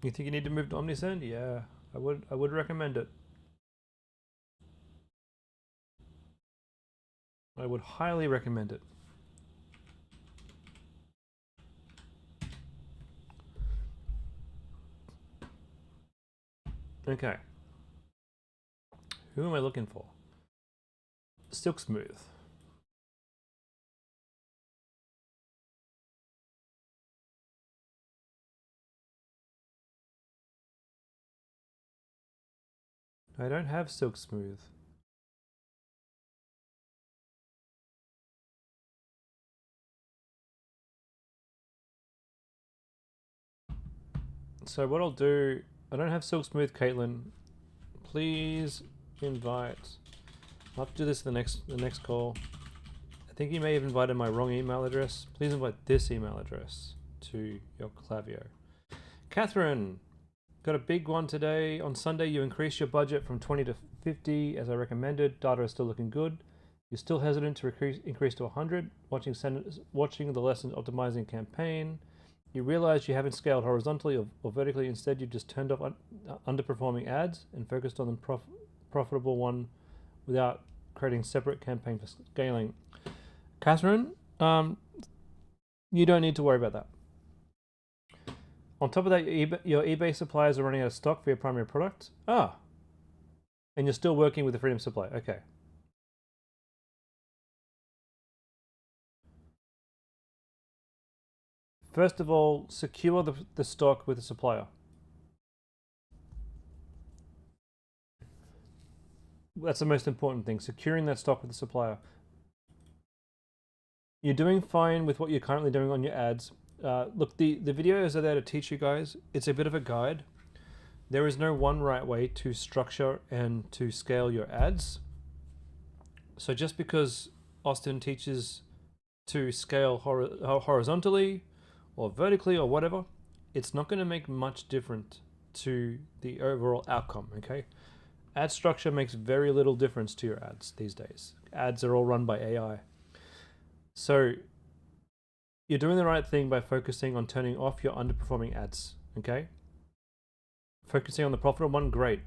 You think you need to move to OmniSend? Yeah, I would recommend it. I would highly recommend it. Okay. Who am I looking for? Silk Smooth. I don't have Silk Smooth. So what I'll do, I don't have Silk Smooth, Caitlin. Please invite. I'll have to do this the next call. I think you may have invited my wrong email address. Please invite this email address to your Klaviyo. Catherine, got a big one today. On Sunday, you increased your budget from 20 to 50 as I recommended. Data is still looking good. You're still hesitant to increase to 100. Watching the lessons optimizing campaign. You realize you haven't scaled horizontally or vertically. Instead, you just turned off underperforming ads and focused on the profitable one without creating separate campaign for scaling. Catherine, you don't need to worry about that. On top of that, your eBay suppliers are running out of stock for your primary product. Ah, and you're still working with the Freedom Supply. Okay. First of all, secure the stock with the supplier. That's the most important thing, securing that stock with the supplier. You're doing fine with what you're currently doing on your ads. Look, the videos are there to teach you guys. It's a bit of a guide. There is no one right way to structure and to scale your ads. So just because Austin teaches to scale horizontally or vertically or whatever, it's not going to make much difference to the overall outcome, okay? Ad structure makes very little difference to your ads these days. Ads are all run by AI. So you're doing the right thing by focusing on turning off your underperforming ads, okay? Focusing on the profitable one, great.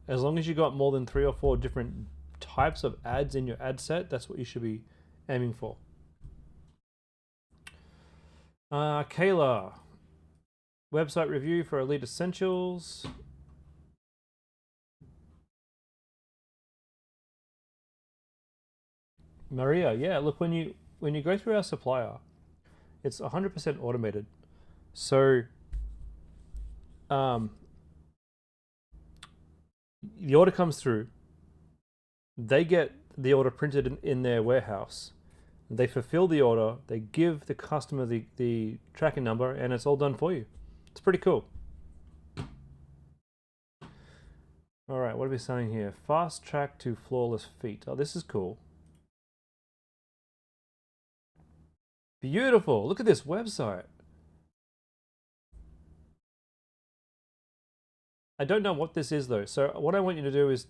As long as you got more than 3 or 4 different types of ads in your ad set, that's what you should be aiming for. Kayla, website review for Elite Essentials. Maria, yeah, look, when you go through our supplier, it's 100% automated. So the order comes through, they get the order printed in their warehouse, they fulfill the order, they give the customer the tracking number, and it's all done for you. It's pretty cool. All right, what are we selling here? Fast track to flawless feet. Oh, this is cool. Beautiful. Look at this website. I don't know what this is though. So what I want you to do is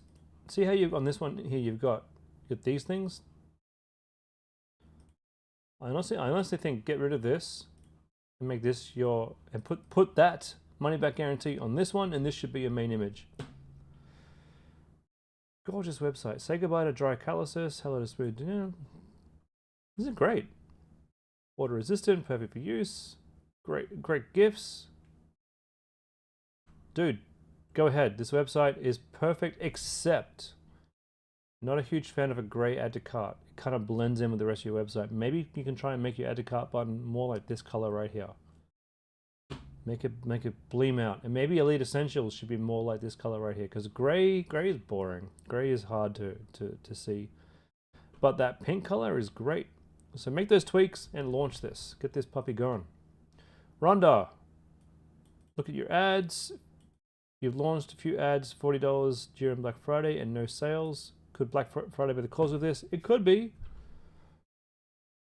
see how you on this one here you've got these things. I honestly think get rid of this and make this your and put that money back guarantee on this one, and this should be your main image. Gorgeous website. Say goodbye to dry calluses. Hello to smooth. Yeah. This is great. Water resistant, perfect for use. Great gifts. Dude, go ahead. This website is perfect, except not a huge fan of a gray add to cart. It kind of blends in with the rest of your website. Maybe you can try and make your add to cart button more like this color right here. Make it gleam out. And maybe Elite Essentials should be more like this color right here, because gray is boring. Gray is hard to see. But that pink color is great. So make those tweaks and launch this. Get this puppy going. Rhonda, look at your ads. You've launched a few ads, $40 during Black Friday and no sales. Could Black Friday be the cause of this? It could be.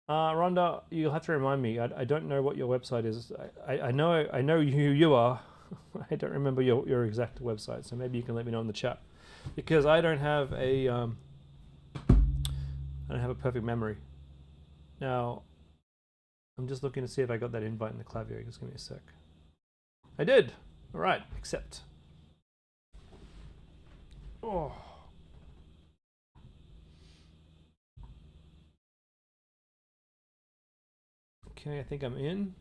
Rhonda, you'll have to remind me. I don't know what your website is. I know who you are. I don't remember your exact website, so maybe you can let me know in the chat, because I don't have a perfect memory. Now, I'm just looking to see if I got that invite in the Klaviyo. Just give me a sec. I did. All right, accept. Oh. Okay, I think I'm in.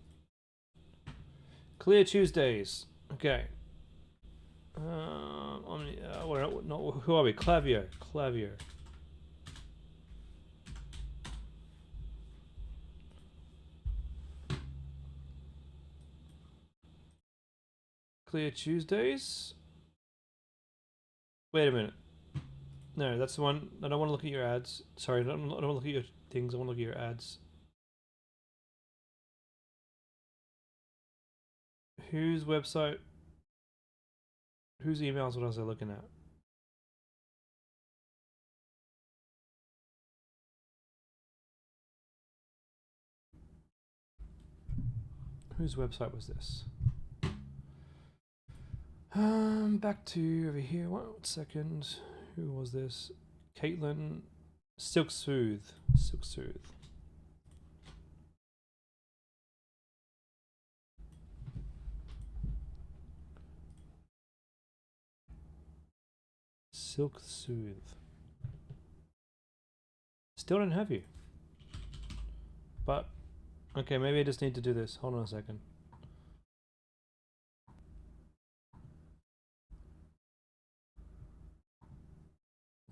Clear Tuesdays. Okay. Who are we? Klaviyo. Clear Tuesdays. Wait a minute. No, that's the one. I don't want to look at your ads. Sorry, I don't want to look at your things. I want to look at your ads. Whose website? Whose emails? What was I looking at? Whose website was this? Back to over here. 1 second. Who was this? Caitlin. Silk Soothe. Silk Soothe. Silk Soothe. Still don't have you. But, okay, maybe I just need to do this. Hold on a second.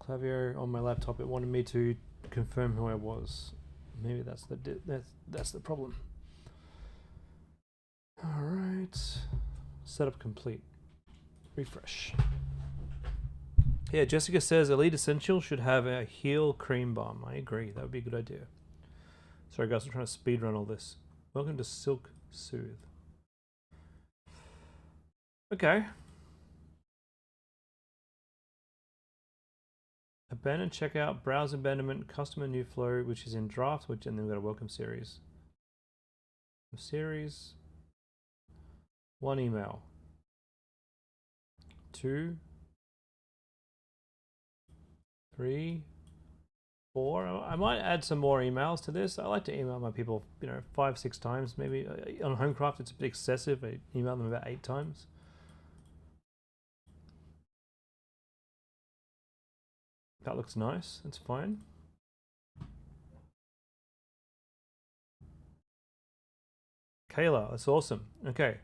Klaviyo on my laptop, it wanted me to confirm who I was. Maybe that's the problem. All right, setup complete. Refresh. Yeah, Jessica says Elite Essential should have a heel cream balm. I agree, that would be a good idea. Sorry guys, I'm trying to speed run all this. Welcome to Silk Soothe. Okay. Abandon checkout, browse abandonment, customer new flow, which is in draft, and then we've got a welcome series. Series. 1 email. 2. 3. 4. I might add some more emails to this. I like to email my people, 5-6 times maybe. On Homecraft it's a bit excessive. I email them about 8 times. That looks nice. That's fine. Kayla, that's awesome. Okay.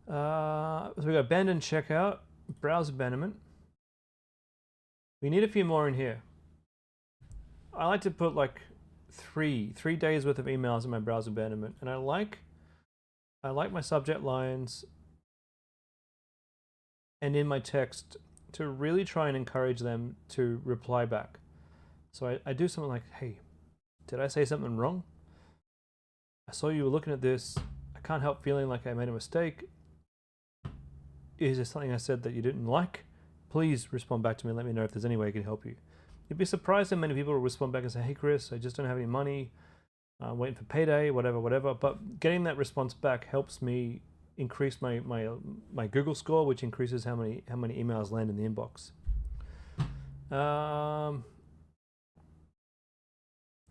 So we got abandon checkout, browse abandonment. We need a few more in here. I like to put like three days worth of emails in my browse abandonment, and I like my subject lines and in my text to really try and encourage them to reply back. So I do something like, hey, did I say something wrong? I saw you were looking at this. I can't help feeling like I made a mistake. Is there something I said that you didn't like? Please respond back to me and let me know if there's any way I can help you. You'd be surprised how many people will respond back and say, hey Chris, I just don't have any money. waiting for payday, whatever. But getting that response back helps me increase my Google score, which increases how many emails land in the inbox.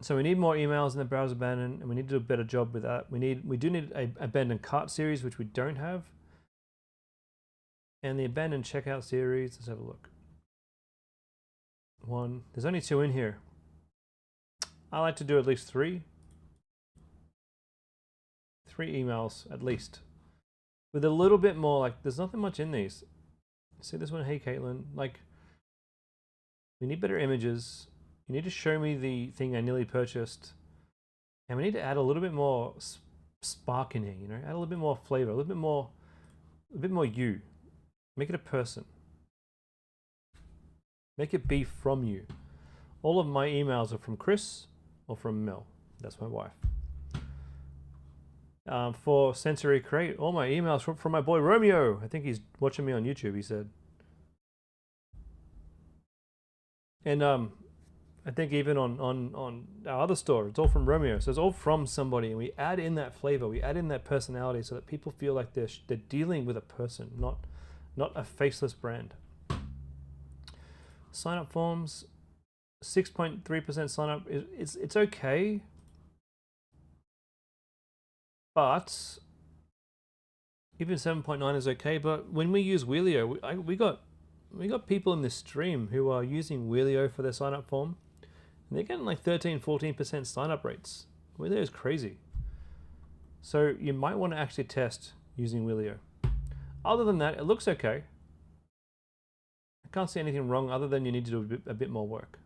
So we need more emails in the browser abandoned, and we need to do a better job with that. We do need a abandoned cart series, which we don't have, and the abandoned checkout series. Let's have a look. One. There's only 2 in here. I like to do at least 3. 3 emails at least, with a little bit more. Like, there's nothing much in these. See this one? Hey Caitlin. Like, we need better images. You need to show me the thing I nearly purchased, and we need to add a little bit more spark in here. You know, add a little bit more flavor, a bit more you. Make it a person. Make it be from you. All of my emails are from Chris or from Mel. That's my wife. For Sensory Create, all my emails from my boy Romeo. I think he's watching me on YouTube, he said. And I think even on our other store, it's all from Romeo. So it's all from somebody, and we add in that flavor, we add in that personality, so that people feel like they're dealing with a person, not a faceless brand. Sign up forms, 6.3% sign up. It's okay, but even 7.9 is okay. But when we use Wheelio, we got people in this stream who are using Wheelio for their sign up form, and they're getting like 13-14% sign up rates. Wheelio is crazy. So you might want to actually test using Wheelio. Other than that, it looks okay. I can't see anything wrong other than you need to do a bit more work.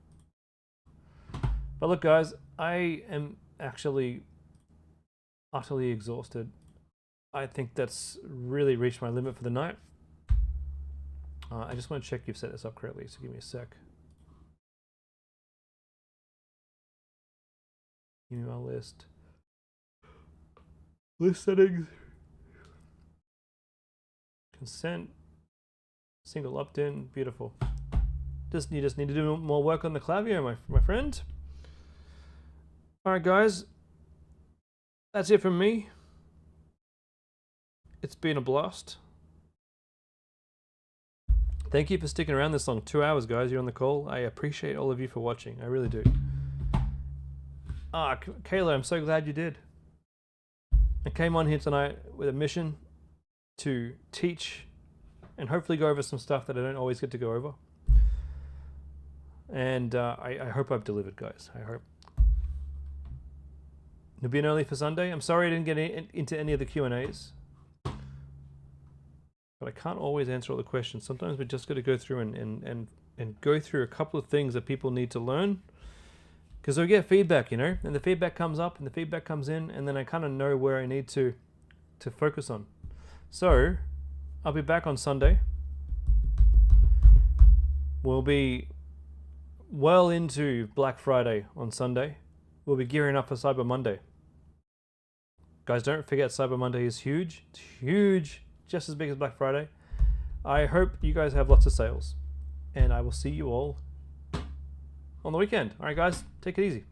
But look guys, I am actually utterly exhausted. I think that's really reached my limit for the night. I just want to check you've set this up correctly, so give me a sec. Email list. List settings. Consent. Single opt-in. Beautiful. You just need to do more work on the Klaviyo, my friend. Alright guys. That's it from me. It's been a blast. Thank you for sticking around this long. 2 hours, guys. You're on the call. I appreciate all of you for watching. I really do. Kayla, I'm so glad you did. I came on here tonight with a mission to teach and hopefully go over some stuff that I don't always get to go over. And I hope I've delivered, guys. I hope. It'll be an early for Sunday. I'm sorry I didn't get into any of the Q&As. But I can't always answer all the questions. Sometimes we just got to go through and go through a couple of things that people need to learn. Because we get feedback, you know, and the feedback comes up and the feedback comes in, and then I kind of know where I need to focus on. So I'll be back on Sunday. We'll be well into Black Friday on Sunday. We'll be gearing up for Cyber Monday. Guys, don't forget Cyber Monday is huge. It's huge. Just as big as Black Friday. I hope you guys have lots of sales, and I will see you all on the weekend. All right, guys, take it easy.